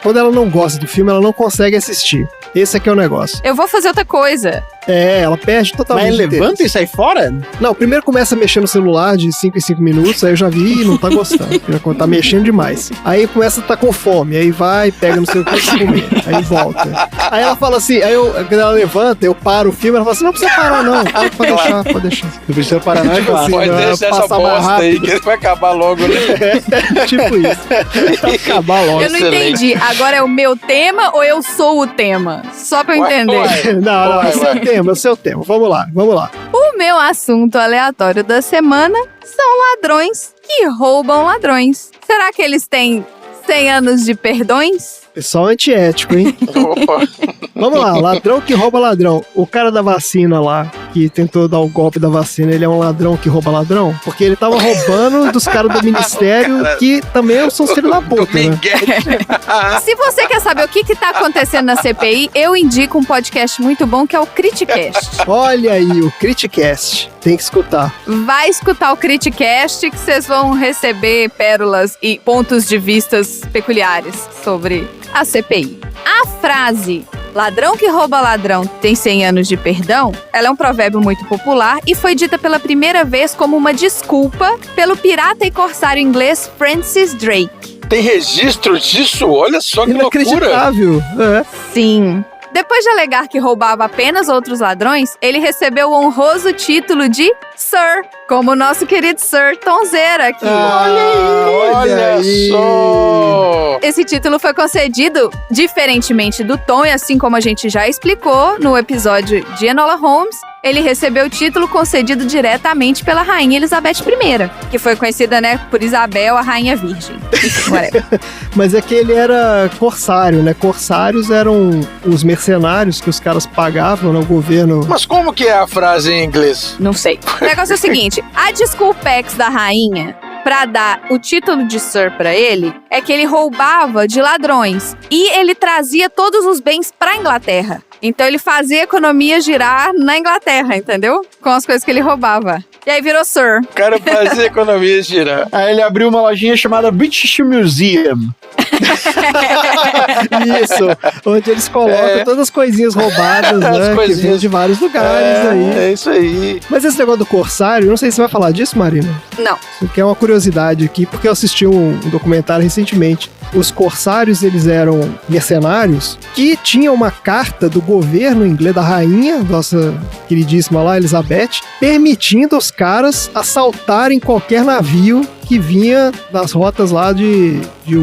Quando ela não gosta do filme, ela não consegue assistir. Esse aqui é o negócio. Eu vou fazer outra coisa. Ela perde totalmente. Mas levanta e sai fora? Não, primeiro começa a mexer no celular de 5 em 5 minutos, aí eu já vi e não tá gostando. Tá mexendo demais. Aí começa a estar com fome, aí vai, pega no seu coisa comer, aí volta. Aí ela fala assim, quando ela levanta, eu paro o filme, ela fala assim, não precisa parar não, pode deixar. Não precisa parar não, Tipo assim, Pode deixar essa bosta aí, que vai acabar logo, né? Tipo isso. Vai acabar logo. Eu não entendi. Agora é o meu tema ou eu sou o tema? Só pra eu entender. Não, é o seu tema. Vamos lá. O meu assunto aleatório da semana são ladrões que roubam ladrões. Será que eles têm 100 anos de perdões? Pessoal antiético, hein? Opa. Vamos lá, ladrão que rouba ladrão. O cara da vacina lá, que tentou dar o golpe da vacina, ele é um ladrão que rouba ladrão? Porque ele tava roubando dos caras do ministério, que também são filhos da puta, né? Se você quer saber o que tá acontecendo na CPI, eu indico um podcast muito bom que é o Criticast. Olha aí, o Criticast. Tem que escutar. Vai escutar o Criticast que vocês vão receber pérolas e pontos de vistas peculiares sobre a CPI. A frase "ladrão que rouba ladrão tem 100 anos de perdão", ela é um provérbio muito popular e foi dita pela primeira vez como uma desculpa pelo pirata e corsário inglês Francis Drake. Tem registro disso? Olha só que loucura. Inacreditável. É. Sim. Depois de alegar que roubava apenas outros ladrões, ele recebeu o honroso título de Sir, como o nosso querido Sir Tonzeira aqui. Olha só! Esse título foi concedido diferentemente do Tom, e assim como a gente já explicou no episódio de Enola Holmes, ele recebeu o título concedido diretamente pela Rainha Elizabeth I, que foi conhecida, né, por Isabel, a Rainha Virgem. Mas é que ele era corsário, né? Corsários eram os mercenários que os caras pagavam no governo. Mas como que é a frase em inglês? Não sei. O negócio é o seguinte, a desculpex da rainha pra dar o título de Sir pra ele é que ele roubava de ladrões e ele trazia todos os bens pra Inglaterra. Então ele fazia a economia girar na Inglaterra, entendeu? Com as coisas que ele roubava. E aí virou Sir. O cara fazia a economia girar. Aí ele abriu uma lojinha chamada British Museum. Isso, onde eles colocam todas as coisinhas roubadas, né? Que vêm de vários lugares aí. É isso aí. Mas esse negócio do corsário, não sei se você vai falar disso, Marina. Não. Isso aqui é uma curiosidade aqui, porque eu assisti um documentário recentemente. Os corsários, eles eram mercenários que tinham uma carta do governo inglês, da rainha, nossa queridíssima lá, Elizabeth, permitindo os caras assaltarem qualquer navio que vinha das rotas lá de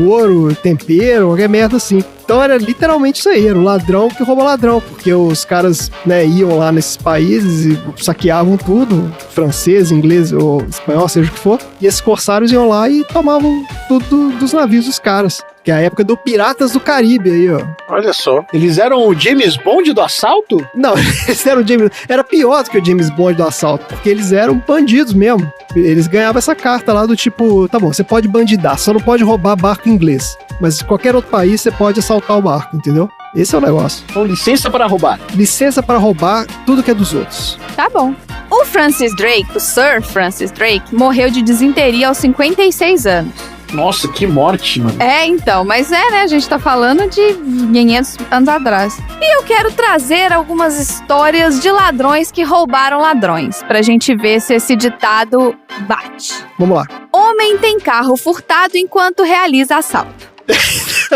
ouro, tempero, qualquer merda assim. Então era literalmente isso aí, era o ladrão que rouba ladrão, porque os caras, né, iam lá nesses países e saqueavam tudo, francês, inglês ou espanhol, seja o que for, e esses corsários iam lá e tomavam tudo dos navios dos caras. Que é a época do Piratas do Caribe aí, ó. Olha só. Eles eram o James Bond do assalto? Não, eles eram era pior do que o James Bond do assalto, porque eles eram bandidos mesmo. Eles ganhavam essa carta lá do tipo, tá bom, você pode bandidar, só não pode roubar barco inglês. Mas em qualquer outro país você pode assaltar o barco, entendeu? Esse é o negócio. Então, licença para roubar. Licença para roubar tudo que é dos outros. Tá bom. O Francis Drake, o Sir Francis Drake, morreu de desinteria aos 56 anos. Nossa, que morte, mano. É, então, mas né, a gente tá falando de 500 anos atrás. E eu quero trazer algumas histórias de ladrões que roubaram ladrões, pra gente ver se esse ditado bate. Vamos lá. Homem tem carro furtado enquanto realiza assalto.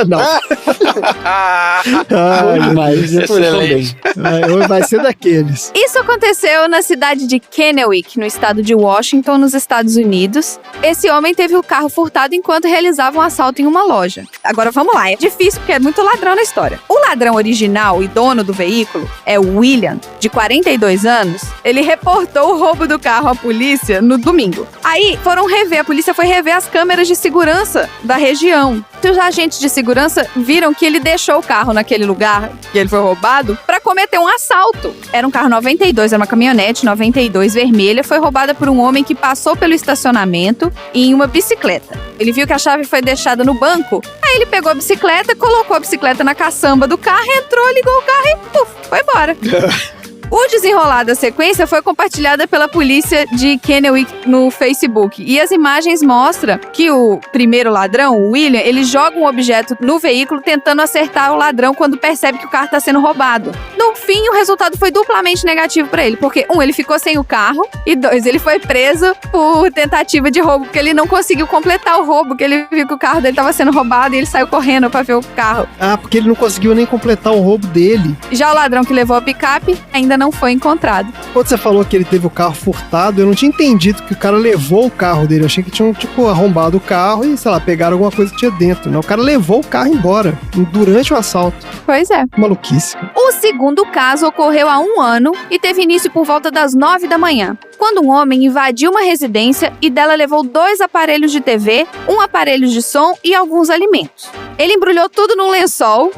Não. Mas excelente. Vai ser daqueles. Isso aconteceu na cidade de Kennewick, no estado de Washington, nos Estados Unidos. Esse homem teve o carro furtado enquanto realizava um assalto em uma loja. Agora vamos lá, é difícil porque é muito ladrão na história. O ladrão original e dono do veículo é o William, de 42 anos. Ele reportou o roubo do carro à polícia no domingo. Aí a polícia foi rever as câmeras de segurança da região. Os agentes de segurança viram que ele deixou o carro naquele lugar que ele foi roubado para cometer um assalto. Era um carro 92, era uma caminhonete 92 vermelha, foi roubada por um homem que passou pelo estacionamento em uma bicicleta. Ele viu que a chave foi deixada no banco, aí ele pegou a bicicleta, colocou a bicicleta na caçamba do carro, entrou, ligou o carro e puf, foi embora. O desenrolar da sequência foi compartilhada pela polícia de Kennewick no Facebook. E as imagens mostram que o primeiro ladrão, o William, ele joga um objeto no veículo tentando acertar o ladrão quando percebe que o carro está sendo roubado. No fim, o resultado foi duplamente negativo para ele, porque ele ficou sem o carro e 2, ele foi preso por tentativa de roubo, porque ele não conseguiu completar o roubo, porque ele viu que o carro dele estava sendo roubado e ele saiu correndo para ver o carro. Ah, porque ele não conseguiu nem completar o roubo dele. Já o ladrão que levou a picape ainda não foi encontrado. Quando você falou que ele teve o carro furtado, eu não tinha entendido que o cara levou o carro dele. Eu achei que tinham, arrombado o carro e, sei lá, pegaram alguma coisa que tinha dentro. Não, o cara levou o carro embora durante o assalto. Pois é. Maluquice. O segundo caso ocorreu há 1 ano e teve início por volta das 9 da manhã, quando um homem invadiu uma residência e dela levou 2 aparelhos de TV, 1 aparelho de som e alguns alimentos. Ele embrulhou tudo num lençol,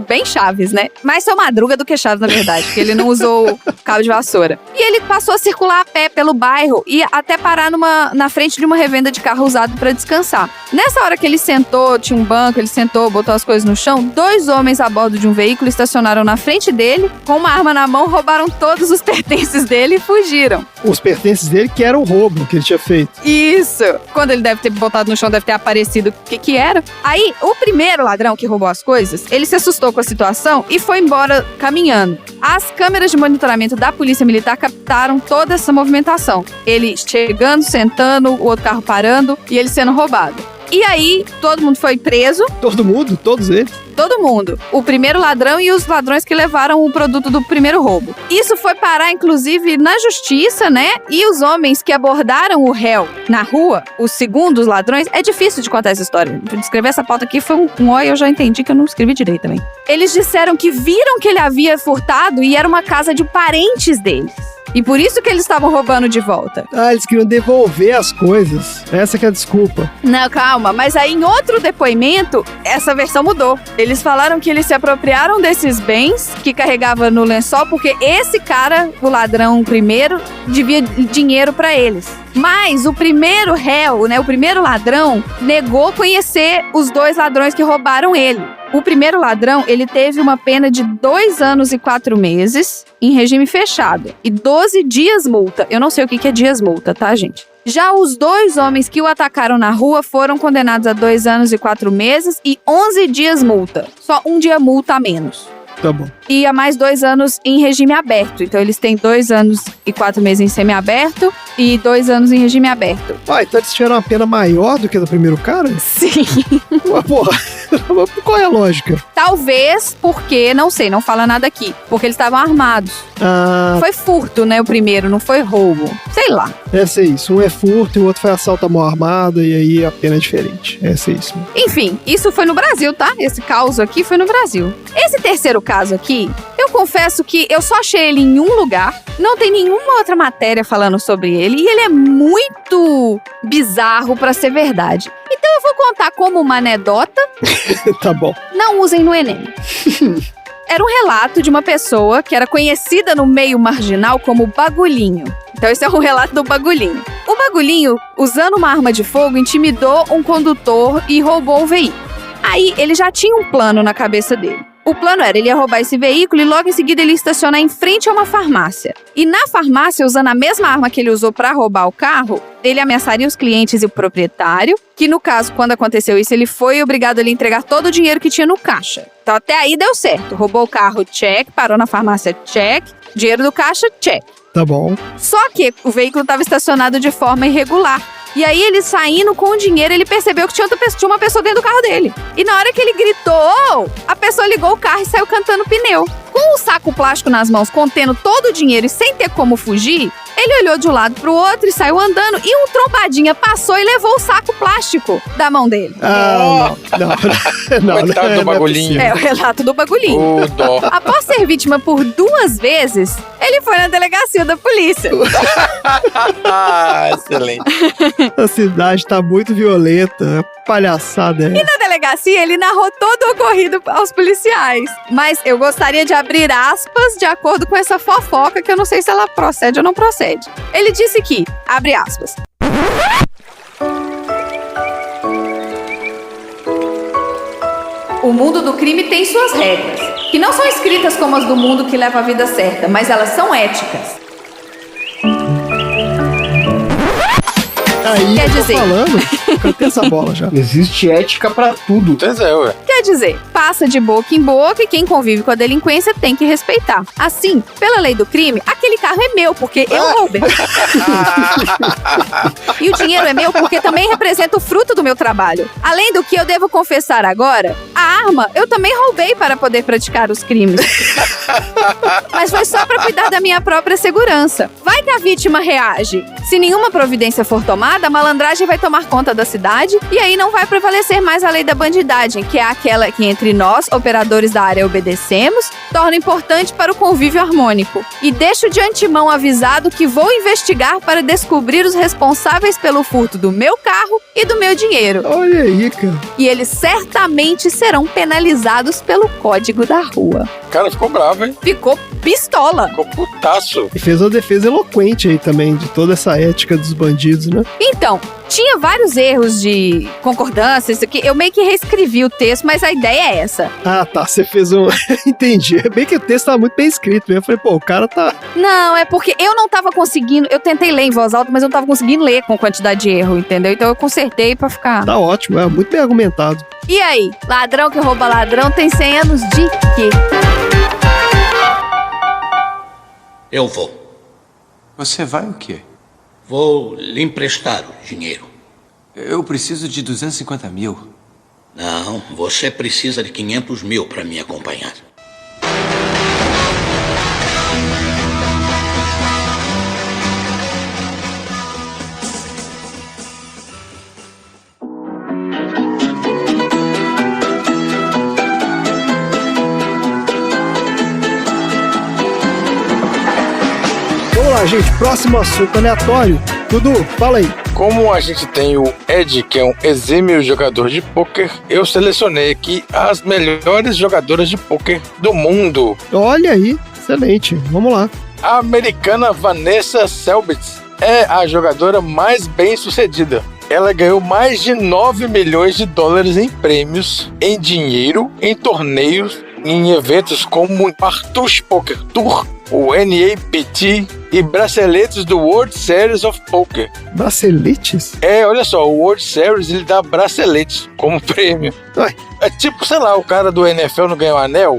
bem Chaves, né? Mais seu Madruga do que Chaves, na verdade, porque ele não usou cabo de vassoura. E ele passou a circular a pé pelo bairro e até parar na frente de uma revenda de carro usado para descansar. Nessa hora que ele sentou, tinha um banco, ele sentou, botou as coisas no chão, 2 homens a bordo de um veículo estacionaram na frente dele, com uma arma na mão, roubaram todos os pertences dele e fugiram. Os pertences dele, que era o roubo que ele tinha feito. Isso! Quando ele deve ter botado no chão, deve ter aparecido o que era. Aí, o primeiro ladrão que roubou as coisas, ele se assustou com a situação e foi embora caminhando. As câmeras de monitoramento da polícia militar captaram toda essa movimentação. Ele chegando, sentando, o outro carro parando e ele sendo roubado. E aí, todo mundo foi preso. Todo mundo? Todos eles? Todo mundo. O primeiro ladrão e os ladrões que levaram o produto do primeiro roubo. Isso foi parar, inclusive, na justiça, né? E os homens que abordaram o réu na rua, os segundos ladrões, é difícil de contar essa história. Escrever essa pauta aqui foi um oi, eu já entendi que eu não escrevi direito também. Eles disseram que viram que ele havia furtado e era uma casa de parentes deles. E por isso que eles estavam roubando de volta. Ah, eles queriam devolver as coisas. Essa que é a desculpa. Não, calma. Mas aí em outro depoimento, essa versão mudou. Eles falaram que eles se apropriaram desses bens que carregava no lençol porque esse cara, o ladrão primeiro, devia dinheiro pra eles. Mas o primeiro réu, né, o primeiro ladrão, negou conhecer os 2 ladrões que roubaram ele. O primeiro ladrão, ele teve uma pena de 2 anos e 4 meses em regime fechado e 12 dias multa. Eu não sei o que é dias multa, tá, gente? Já os 2 homens que o atacaram na rua foram condenados a 2 anos e 4 meses e 11 dias multa. Só 1 dia multa a menos. Tá bom. E a mais 2 anos em regime aberto. Então eles têm 2 anos e 4 meses em semiaberto e 2 anos em regime aberto. Ah, então eles tiveram uma pena maior do que a do primeiro cara? Sim. Mas, porra, qual é a lógica? Talvez porque, não sei, não fala nada aqui. Porque eles estavam armados. Ah, Foi furto, né, o primeiro, não foi roubo. Sei lá. deve ser isso. Um é furto e o outro foi assalto à mão armada e aí a pena é diferente. Deve ser isso. Enfim, isso foi no Brasil, tá? Esse caso aqui foi no Brasil. Esse terceiro caso aqui, eu confesso que eu só achei ele em um lugar. Não tem nenhuma outra matéria falando sobre ele. E ele é muito bizarro pra ser verdade. Então eu vou contar como uma anedota. Tá bom. Não usem no Enem. Era um relato de uma pessoa que era conhecida no meio marginal como Bagulhinho. Então esse é um relato do Bagulhinho. O Bagulhinho, usando uma arma de fogo, intimidou um condutor e roubou o veículo. Aí ele já tinha um plano na cabeça dele. O plano era, ele ia roubar esse veículo e logo em seguida ele ia estacionar em frente a uma farmácia. E na farmácia, usando a mesma arma que ele usou para roubar o carro, ele ameaçaria os clientes e o proprietário, que no caso, quando aconteceu isso, ele foi obrigado a lhe entregar todo o dinheiro que tinha no caixa. Então até aí deu certo. Roubou o carro, check. Parou na farmácia, check. Dinheiro do caixa, check. Tá bom. Só que o veículo estava estacionado de forma irregular. E aí ele saindo com o dinheiro, ele percebeu que tinha uma pessoa dentro do carro dele. E na hora que ele gritou, a pessoa ligou o carro e saiu cantando pneu. Com o saco plástico nas mãos, contendo todo o dinheiro e sem ter como fugir, ele olhou de um lado pro outro e saiu andando. E um trombadinha passou e levou o saco plástico da mão dele. Ah, não. Coitado do Bagulhinho. É o relato do Bagulhinho. Ô, dó. Após ser vítima por 2 vezes, ele foi na delegacia da polícia. Ah, excelente. A cidade tá muito violenta. Palhaçada, E é. na delegacia, ele narrou todo o ocorrido aos policiais. Mas eu gostaria de abrir aspas de acordo com essa fofoca, que eu não sei se ela procede ou não procede. Ele disse que, abre aspas, o mundo do crime tem suas regras, que não são escritas como as do mundo que leva a vida certa, mas elas são éticas. Aí, Quer eu tô dizer- falando, cantei essa bola já. Existe ética pra tudo. Pois é, ué. Quer dizer, passa de boca em boca e quem convive com a delinquência tem que respeitar. Assim, pela lei do crime, aquele carro é meu porque eu roubei. E o dinheiro é meu porque também representa o fruto do meu trabalho. Além do que eu devo confessar agora, a arma eu também roubei para poder praticar os crimes. Mas foi só para cuidar da minha própria segurança. Vai que a vítima reage. Se nenhuma providência for tomada, a malandragem vai tomar conta da cidade, e aí não vai prevalecer mais a lei da bandidagem, que é aquela que entre nós, operadores da área, obedecemos, torna importante para o convívio harmônico. E deixo de antemão avisado que vou investigar para descobrir os responsáveis pelo furto do meu carro e do meu dinheiro. Olha aí, cara. E eles certamente serão penalizados pelo código da rua. O cara ficou bravo, hein? Ficou pistola. Ficou putaço. E fez uma defesa eloquente aí também, de toda essa ética dos bandidos, né? Então, tinha vários erros de concordância, isso aqui. Eu meio que reescrevi o texto, mas a ideia é essa. Ah, tá, você fez um... Entendi. É bem que o texto tava muito bem escrito mesmo. Eu falei, pô, o cara tá... Não, é porque eu não tava conseguindo... Eu tentei ler em voz alta, mas eu não tava conseguindo ler com quantidade de erro, entendeu? Então eu consertei pra ficar... Tá ótimo, é muito bem argumentado. E aí? Ladrão que rouba ladrão tem 100 anos de quê? Eu vou. Você vai o quê? Vou lhe emprestar o dinheiro. Eu preciso de 250 mil. Não, você precisa de 500 mil para me acompanhar. Vamos lá, gente. Próximo assunto aleatório. Dudu, fala aí. Como a gente tem o Ed, que é um exímio jogador de pôquer, eu selecionei aqui as melhores jogadoras de pôquer do mundo. Olha aí. Excelente. Vamos lá. A americana Vanessa Selbitz é a jogadora mais bem sucedida. Ela ganhou mais de 9 milhões de dólares em prêmios, em dinheiro, em torneios, em eventos como o Partouche Poker Tour, o NAPT e braceletes do World Series of Poker. Braceletes? Olha só, o World Series ele dá braceletes como prêmio. Ué. É tipo, sei lá, o cara do NFL não ganhou anel.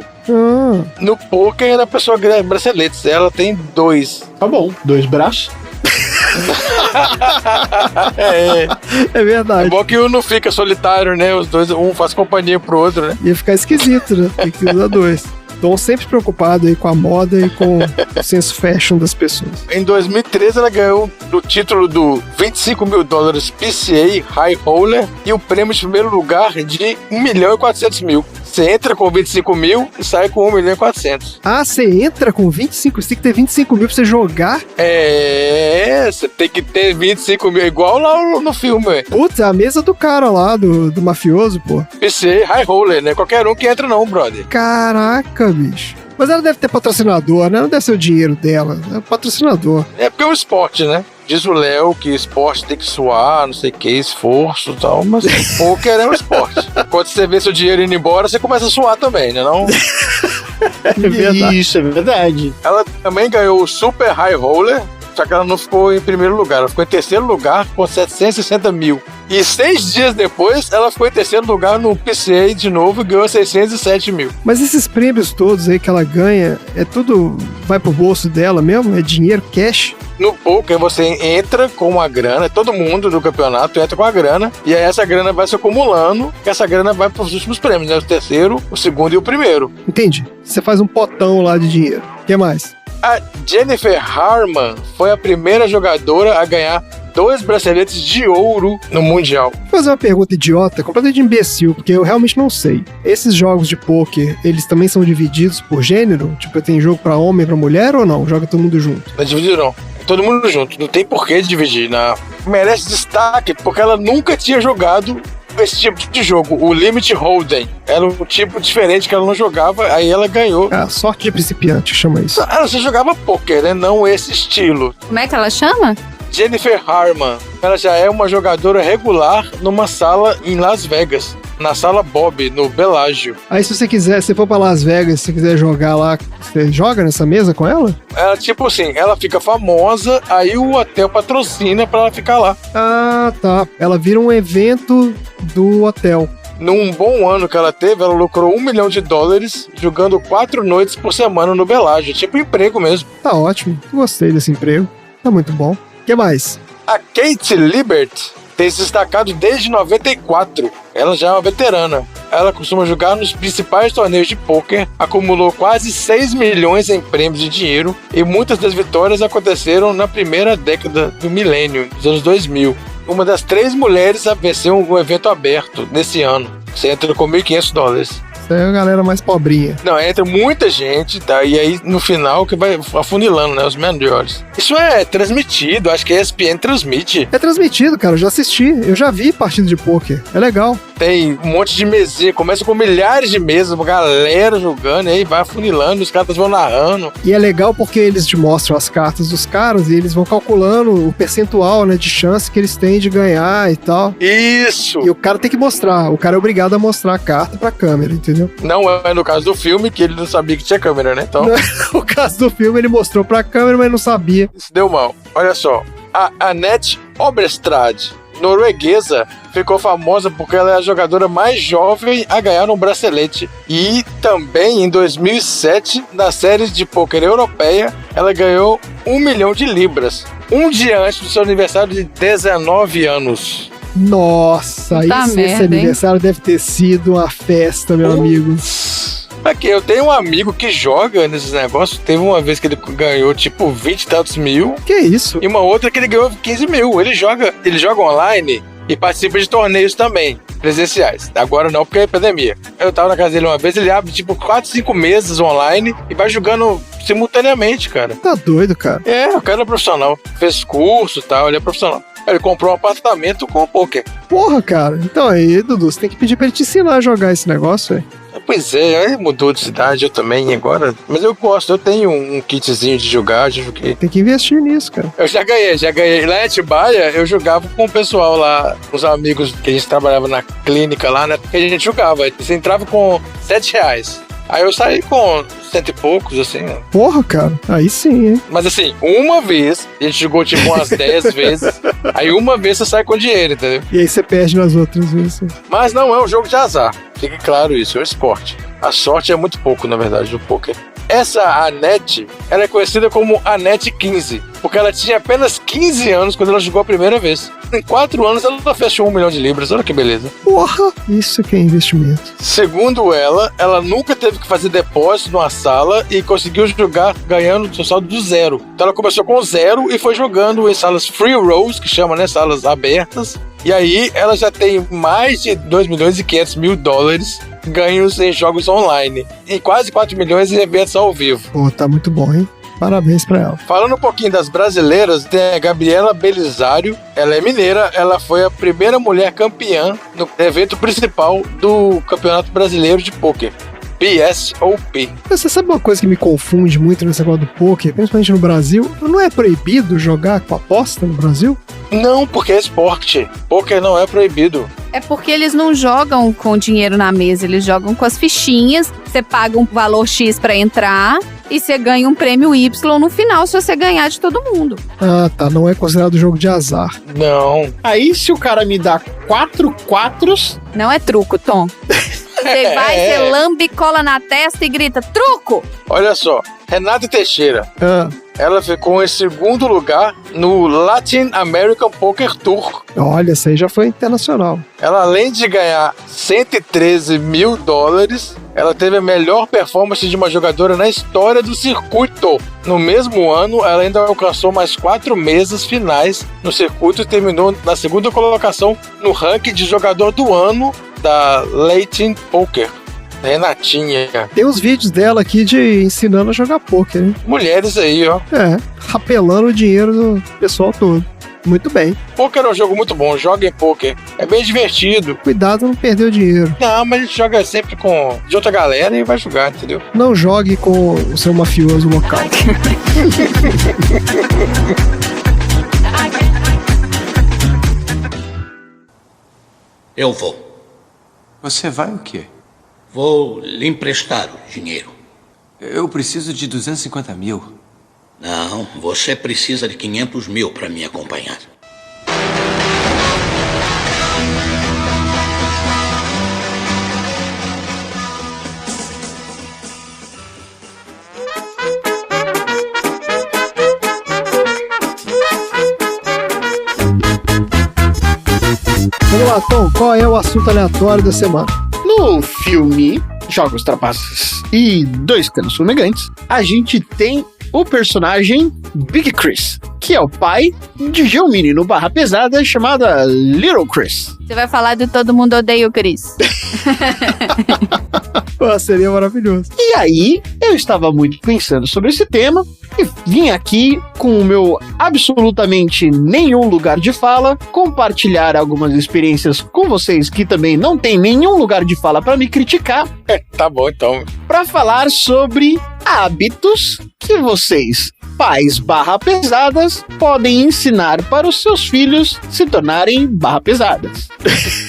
No poker a pessoa ganha braceletes, ela tem 2. Tá bom, 2 braços. É verdade. É bom que um não fica solitário, né? Os dois, um faz companhia pro outro, né? Ia ficar esquisito, né? Tem que usar 2. Estou sempre preocupado aí com a moda e com o senso fashion das pessoas. Em 2013, ela ganhou o título do 25 mil dólares PCA High Roller e o prêmio de primeiro lugar de 1 milhão e 400 mil. Você entra com 25 mil e sai com 1 milhão e 400. Ah, você entra com 25? Você tem que ter 25 mil pra você jogar? Você tem que ter 25 mil, igual lá no filme, ué. Putz, é a mesa do cara lá, do mafioso, pô. PCA High Roller, né? Qualquer um que entra não, brother. Caraca, bicho. Mas ela deve ter patrocinador, né? Não deve ser o dinheiro dela. É patrocinador. É porque é um esporte, né? Diz o Léo que esporte tem que suar, não sei o que, esforço e tal, mas poker é um esporte. Quando você vê seu dinheiro indo embora, você começa a suar também, né não? É verdade. Isso, é verdade. Ela também ganhou o Super High Roller, só que ela não ficou em primeiro lugar, ela ficou em terceiro lugar com 760 mil. E 6 dias depois, ela ficou em terceiro lugar no PCA de novo e ganhou 607 mil. Mas esses prêmios todos aí que ela ganha, é tudo... vai pro bolso dela mesmo? É dinheiro, cash? No poker você entra com uma grana, todo mundo do campeonato entra com a grana, e aí essa grana vai se acumulando, e essa grana vai pros últimos prêmios, né? O terceiro, o segundo e o primeiro. Entendi. Você faz um potão lá de dinheiro. O que mais? A Jennifer Harman foi a primeira jogadora a ganhar 2 braceletes de ouro no Mundial. Vou fazer uma pergunta idiota, completamente imbecil, porque eu realmente não sei. Esses jogos de pôquer, eles também são divididos por gênero? Tipo, tem jogo pra homem e pra mulher ou não? Joga todo mundo junto? Não é dividido não. Todo mundo junto. Não tem porquê de dividir. Merece destaque, porque ela nunca tinha jogado esse tipo de jogo, o Limit Hold'em. Era um tipo diferente que ela não jogava, aí ela ganhou. Ah, sorte de principiante, chama isso. Ela só jogava pôquer, né? Não esse estilo. Como é que ela chama? Jennifer Harman. Ela já é uma jogadora regular numa sala em Las Vegas. Na sala Bob, no Bellagio. Aí se você quiser, se for pra Las Vegas, se você quiser jogar lá, você joga nessa mesa com ela? Ela, tipo assim, ela fica famosa, aí o hotel patrocina pra ela ficar lá. Ah, tá. Ela vira um evento do hotel. Num bom ano que ela teve, ela lucrou $1 milhão jogando 4 noites por semana no Bellagio. Tipo emprego mesmo. Tá ótimo. Gostei desse emprego. Tá muito bom. O que mais? A Kate Liebert tem se destacado desde 94. Ela já é uma veterana. Ela costuma jogar nos principais torneios de pôquer, acumulou quase 6 milhões em prêmios de dinheiro e muitas das vitórias aconteceram na primeira década do milênio, dos anos 2000. uma das 3 mulheres a vencer um evento aberto nesse ano. Você entra com $1.500. Isso aí é a galera mais pobrinha. Não, entra muita gente, tá? E aí no final que vai afunilando, né? Os melhores. Isso é transmitido, acho que a ESPN transmite. É transmitido, cara, eu já assisti, eu já vi partida de pôquer, é legal. Tem um monte de mesinha, começa com milhares de mesas, uma galera jogando, e aí vai afunilando, os caras vão narrando. E é legal porque eles te mostram as cartas dos caras e eles vão calculando o percentual, né, de chance que eles têm de ganhar e tal. Isso! E o cara tem que mostrar, o cara é obrigado a mostrar a carta pra câmera, entendeu? Não é no caso do filme, que ele não sabia que tinha câmera, né? Então, No caso do filme, ele mostrou pra câmera, mas não sabia. isso deu mal. Olha só, a Anette Oberstrad, norueguesa, ficou famosa porque ela é a jogadora mais jovem a ganhar um bracelete. E também em 2007, na série de pôquer europeia, ela ganhou 1 milhão de libras. Um dia antes do seu aniversário de 19 anos. Nossa, Puta esse merda, aniversário deve ter sido uma festa, meu amigo. Aqui, eu tenho um amigo que joga nesses negócios. Teve uma vez que ele ganhou tipo 20 e tantos mil. Que isso? E uma outra que ele ganhou 15 mil. Ele joga online e participa de torneios também, presenciais. Agora não, porque é epidemia. Eu tava na casa dele uma vez, ele abre tipo 4, 5 mesas online e vai jogando simultaneamente, cara. Tá doido, cara. É, o cara é profissional. Fez curso e tal, ele é profissional. Ele comprou um apartamento com pôquer. Porra, cara. Então aí, Dudu, você tem que pedir pra ele te ensinar a jogar esse negócio, velho. Pois é, ele mudou de cidade, eu também agora. Mas eu gosto, eu tenho um kitzinho de jogar, já joguei. Tem que investir nisso, cara. Eu já ganhei. Lá em Atibaia, eu jogava com o pessoal lá, os amigos que a gente trabalhava na clínica lá, né? Que a gente jogava. Você entrava com R$7. Aí eu saí com 100 e poucos, assim, né? Porra, cara. Aí sim, hein? Mas assim, uma vez, a gente jogou tipo umas 10 vezes. Aí uma vez você sai com dinheiro, entendeu? E aí você perde nas outras vezes. Mas não é um jogo de azar. Fique claro isso, é um esporte. A sorte é muito pouco, na verdade, do poker. Essa Anette, ela é conhecida como Anette 15, porque ela tinha apenas 15 anos quando ela jogou a primeira vez. Em 4 anos ela fechou 1 milhão de libras, olha que beleza. Porra, isso que é investimento. Segundo ela nunca teve que fazer depósito numa sala e conseguiu jogar ganhando o seu saldo do zero. Então ela começou com 0 e foi jogando em salas free rolls, que chama, né, salas abertas. E aí ela já tem mais de 2.500.000 ganhos em jogos online e quase 4 milhões em eventos ao vivo. Pô, tá muito bom, hein? Parabéns pra ela. Falando um pouquinho das brasileiras, tem a Gabriela Belisário. Ela é mineira, ela foi a primeira mulher campeã no evento principal do Campeonato Brasileiro de Pôquer, BSOP. Você sabe uma coisa que me confunde muito nesse negócio do poker, principalmente no Brasil? Não é proibido jogar com aposta no Brasil? Não, porque é esporte. Pôquer não é proibido. É porque eles não jogam com dinheiro na mesa, eles jogam com as fichinhas. Você paga um valor X pra entrar e você ganha um prêmio Y no final se você ganhar de todo mundo. Ah, tá. Não é considerado jogo de azar. Não. Aí se o cara me dá 4 quatros, Não é truco, Tom. Você vai, você lambe, cola na testa e grita, truco! Olha só, Renata Teixeira. Ah, Ela ficou em segundo lugar no Latin American Poker Tour. olha, essa aí já foi internacional. Ela, além de ganhar $113 mil, ela teve a melhor performance de uma jogadora na história do circuito. No mesmo ano, ela ainda alcançou mais 4 mesas finais no circuito e terminou na segunda colocação no ranking de jogador do ano da Latin Poker. Renatinha. Tem os vídeos dela aqui de ensinando a jogar poker, hein? Mulheres aí, ó. É, rapelando o dinheiro do pessoal todo. Muito bem. Poker é um jogo muito bom, joga em poker. É bem divertido. Cuidado pra não perder o dinheiro. Não, mas a gente joga sempre de outra galera e vai jogar, entendeu? Não jogue com o seu mafioso local. Eu vou. Você vai o quê? Vou lhe emprestar o dinheiro. Eu preciso de 250 mil. Não, você precisa de 500 mil para me acompanhar. Vamos lá, Tom, qual é o assunto aleatório da semana? no filme Jogos Trapaças e Dois Canos Fumegantes, a gente tem o personagem Big Chris, que é o pai de um menino barra pesada chamada Little Chris. Você vai falar de Todo Mundo Odeia o Chris. Pô, seria maravilhoso. E aí, eu estava muito pensando sobre esse tema e vim aqui com o meu absolutamente nenhum lugar de fala, compartilhar algumas experiências com vocês que também não tem nenhum lugar de fala para me criticar, Tá bom, então. para falar sobre hábitos que vocês, pais barra pesadas, podem ensinar para os seus filhos se tornarem barra pesadas.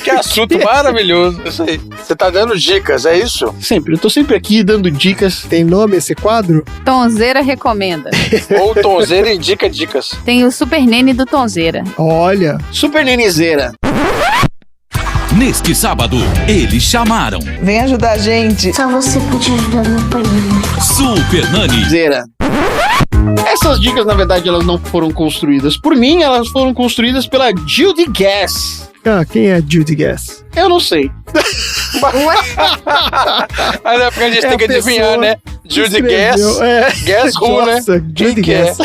Que assunto maravilhoso. Isso aí. Você tá dando dicas, é isso? Sempre, eu tô sempre aqui dando dicas. Tem nome esse quadro? Tonzeira recomenda. Ou Tonzeira indica dicas. Tem o Super Nene do Tonzeira. Olha, Super Nenezeira. Neste sábado, eles chamaram Vem ajudar a gente. Só você pode ajudar meu pai. Super Nani. Zera. Essas dicas, na verdade, elas não foram construídas por mim, elas foram construídas pela Judy Guess. quem é Judy Guess? Eu não sei. Mas é porque a gente tem que adivinhar, pessoa né? Judy Guess. Guess who, né? Nossa, Judy Guess.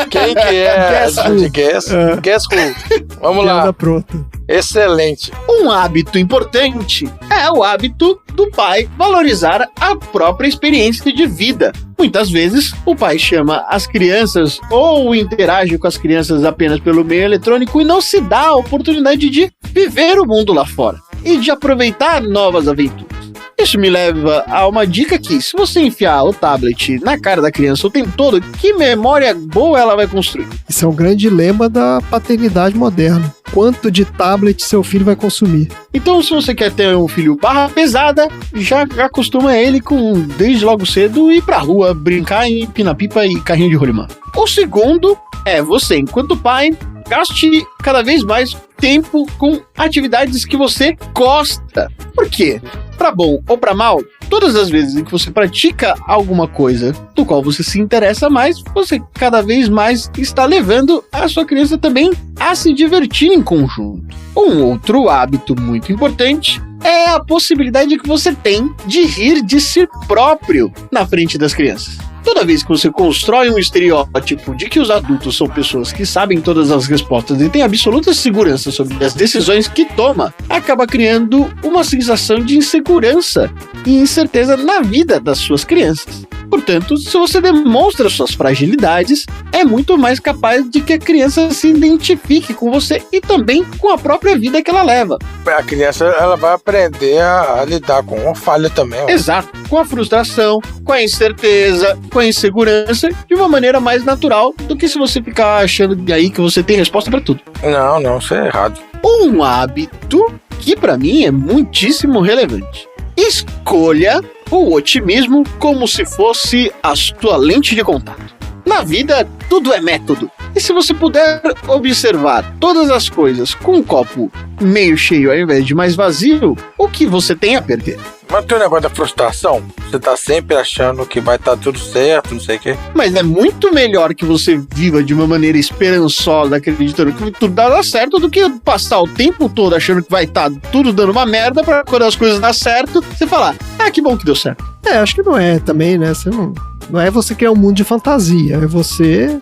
Quem que é? Guess Judy who. Guess. Guess who. Vamos lá. Piada pronta. Excelente. Um hábito importante é o hábito do pai valorizar a própria experiência de vida. Muitas vezes, o pai chama as crianças ou interage com as crianças apenas pelo meio eletrônico e não se dá a oportunidade de viver o mundo lá fora e de aproveitar novas aventuras. Isso me leva a uma dica que, se você enfiar o tablet na cara da criança o tempo todo, que memória boa ela vai construir? Isso é um grande lema da paternidade moderna. Quanto de tablet seu filho vai consumir? Então, se você quer ter um filho barra pesada, já acostuma ele com, desde logo cedo, ir pra rua, brincar em pina-pipa e carrinho de rolimã. O segundo é você, enquanto pai, gaste cada vez mais tempo com atividades que você gosta. Por quê? Pra bom ou pra mal, todas as vezes em que você pratica alguma coisa do qual você se interessa mais, você cada vez mais está levando a sua criança também a se divertir em conjunto. Um outro hábito muito importante é a possibilidade que você tem de rir de si próprio na frente das crianças. Toda vez que você constrói um estereótipo de que os adultos são pessoas que sabem todas as respostas e têm absoluta segurança sobre as decisões que toma, acaba criando uma sensação de insegurança e incerteza na vida das suas crianças. Portanto, se você demonstra suas fragilidades, é muito mais capaz de que a criança se identifique com você e também com a própria vida que ela leva. A criança ela vai aprender a lidar com uma falha também. Ó. Exato, com a frustração, com a incerteza, com a insegurança, de uma maneira mais natural do que se você ficar achando aí que você tem resposta para tudo. Não, isso é errado. Um hábito que para mim é muitíssimo relevante. Escolha o otimismo como se fosse a sua lente de contato. Na vida, tudo é método. E se você puder observar todas as coisas com um copo meio cheio ao invés de mais vazio, o que você tem a perder? Mas tem o negócio da frustração. Você tá sempre achando que vai estar tudo certo, não sei o quê. Mas é muito melhor que você viva de uma maneira esperançosa, acreditando que tudo dá certo, do que passar o tempo todo achando que vai estar tudo dando uma merda, pra quando as coisas dão certo, você falar, que bom que deu certo. Acho que não é também, né? Você não é você criar um mundo de fantasia, é você...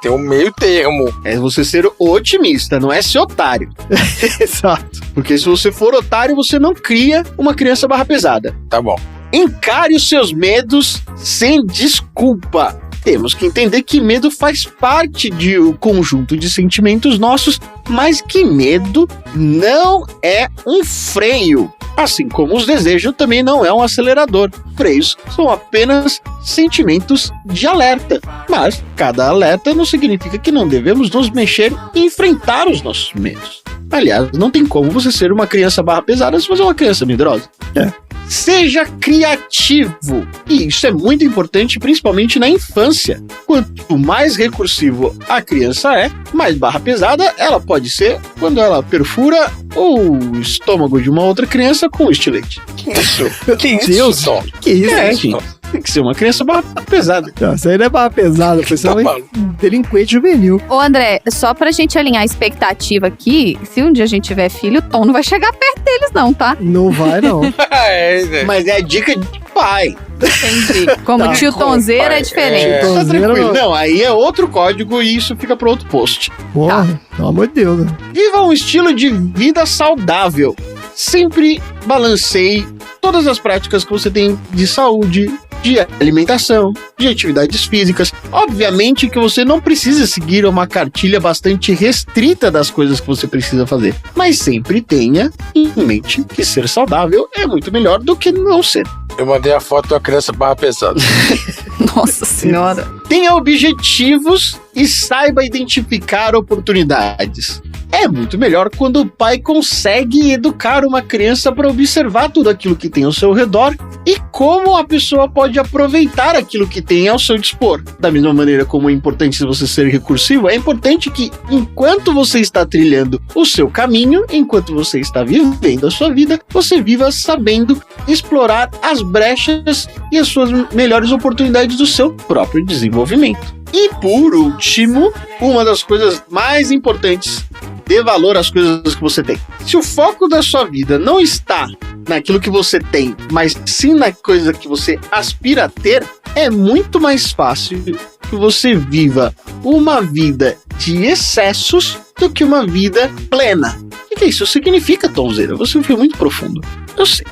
tem um meio termo. É você ser otimista, não é ser otário. Exato. Porque se você for otário, você não cria uma criança barra pesada. Tá bom. Encare os seus medos sem desculpa. Temos que entender que medo faz parte de um conjunto de sentimentos nossos, mas que medo não é um freio. Assim como os desejos também não é um acelerador. Freios são apenas sentimentos de alerta. Mas cada alerta não significa que não devemos nos mexer e enfrentar os nossos medos. Aliás, não tem como você ser uma criança barra pesada se você é uma criança medrosa. Seja criativo. E isso é muito importante, principalmente na infância. Quanto mais recursivo a criança é, mais barra pesada ela pode ser quando ela perfura o estômago de uma outra criança com um estilete. Que isso? Que isso? Que isso, gente? Tem que ser uma criança barra pesada. Não, isso aí não é barra pesada, foi só um delinquente juvenil. Ô, André, só pra gente alinhar a expectativa aqui, se um dia a gente tiver filho, o Tom não vai chegar perto deles não, tá? Não vai, não. Mas é a dica de pai. Entendi. Como Tá. tio Tonzeira é diferente. Tá tranquilo. Não, aí é outro código e isso fica para outro post. Porra, pelo amor de Deus, né? Viva um estilo de vida saudável. Sempre balanceie todas as práticas que você tem de saúde, de alimentação, de atividades físicas. Obviamente que você não precisa seguir uma cartilha bastante restrita das coisas que você precisa fazer, mas sempre tenha em mente que ser saudável é muito melhor do que não ser. Eu mandei a foto da criança barra pesada. Nossa senhora. Tenha objetivos e saiba identificar oportunidades. É muito melhor quando o pai consegue educar uma criança para observar tudo aquilo que tem ao seu redor e como a pessoa pode aproveitar aquilo que tem ao seu dispor. Da mesma maneira como é importante você ser recursivo, é importante que, enquanto você está trilhando o seu caminho, enquanto você está vivendo a sua vida, você viva sabendo explorar as brechas e as suas melhores oportunidades do seu próprio desenvolvimento. E por último, uma das coisas mais importantes: dê valor às coisas que você tem. Se o foco da sua vida não está naquilo que você tem, mas sim na coisa que você aspira a ter, é muito mais fácil que você viva uma vida de excessos do que uma vida plena. O que isso significa, Tonzeira? Você foi muito profundo. Eu sei.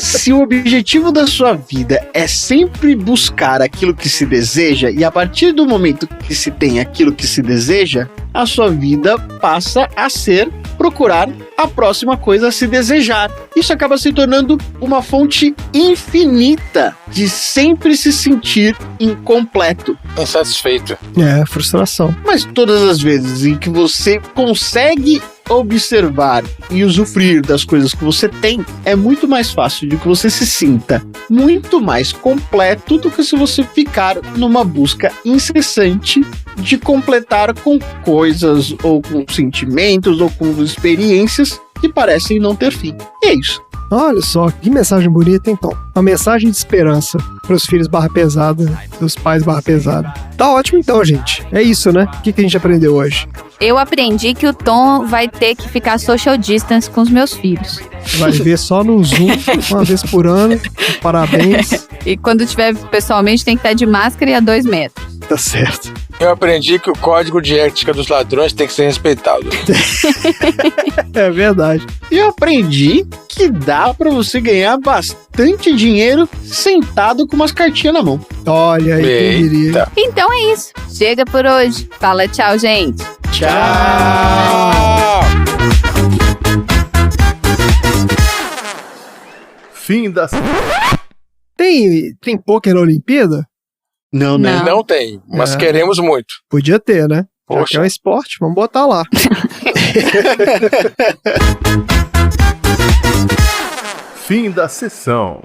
Se o objetivo da sua vida é sempre buscar aquilo que se deseja, e a partir do momento que se tem aquilo que se deseja, a sua vida passa a ser procurar a próxima coisa a se desejar. Isso acaba se tornando uma fonte infinita de sempre se sentir incompleto. Insatisfeito. É, frustração. Mas todas as vezes em que você consegue observar e usufruir das coisas que você tem, é muito mais fácil de que você se sinta muito mais completo do que se você ficar numa busca incessante de completar com coisas ou com sentimentos ou com experiências que parecem não ter fim. E é isso. Olha só, que mensagem bonita, então. Uma mensagem de esperança para os filhos barra pesada, dos pais barra pesada. Tá ótimo então, gente. É isso, né? O que a gente aprendeu hoje? Eu aprendi que o Tom vai ter que ficar social distance com os meus filhos. Vai ver só no Zoom, uma vez por ano. Parabéns. E quando tiver pessoalmente tem que estar de máscara e a 2 metros. Tá certo. Eu aprendi que o código de ética dos ladrões tem que ser respeitado. É verdade. E eu aprendi que dá pra você ganhar bastante dinheiro sentado com umas cartinhas na mão. Olha aí, quem diria. Eita. Então é isso. Chega por hoje. Fala tchau, gente. Tchau! Fim da... Tem pôquer na Olimpíada? Não, né? Não tem, mas É. queremos muito. Podia ter, né? Já Poxa. que é um esporte, vamos botar lá. Fim da sessão.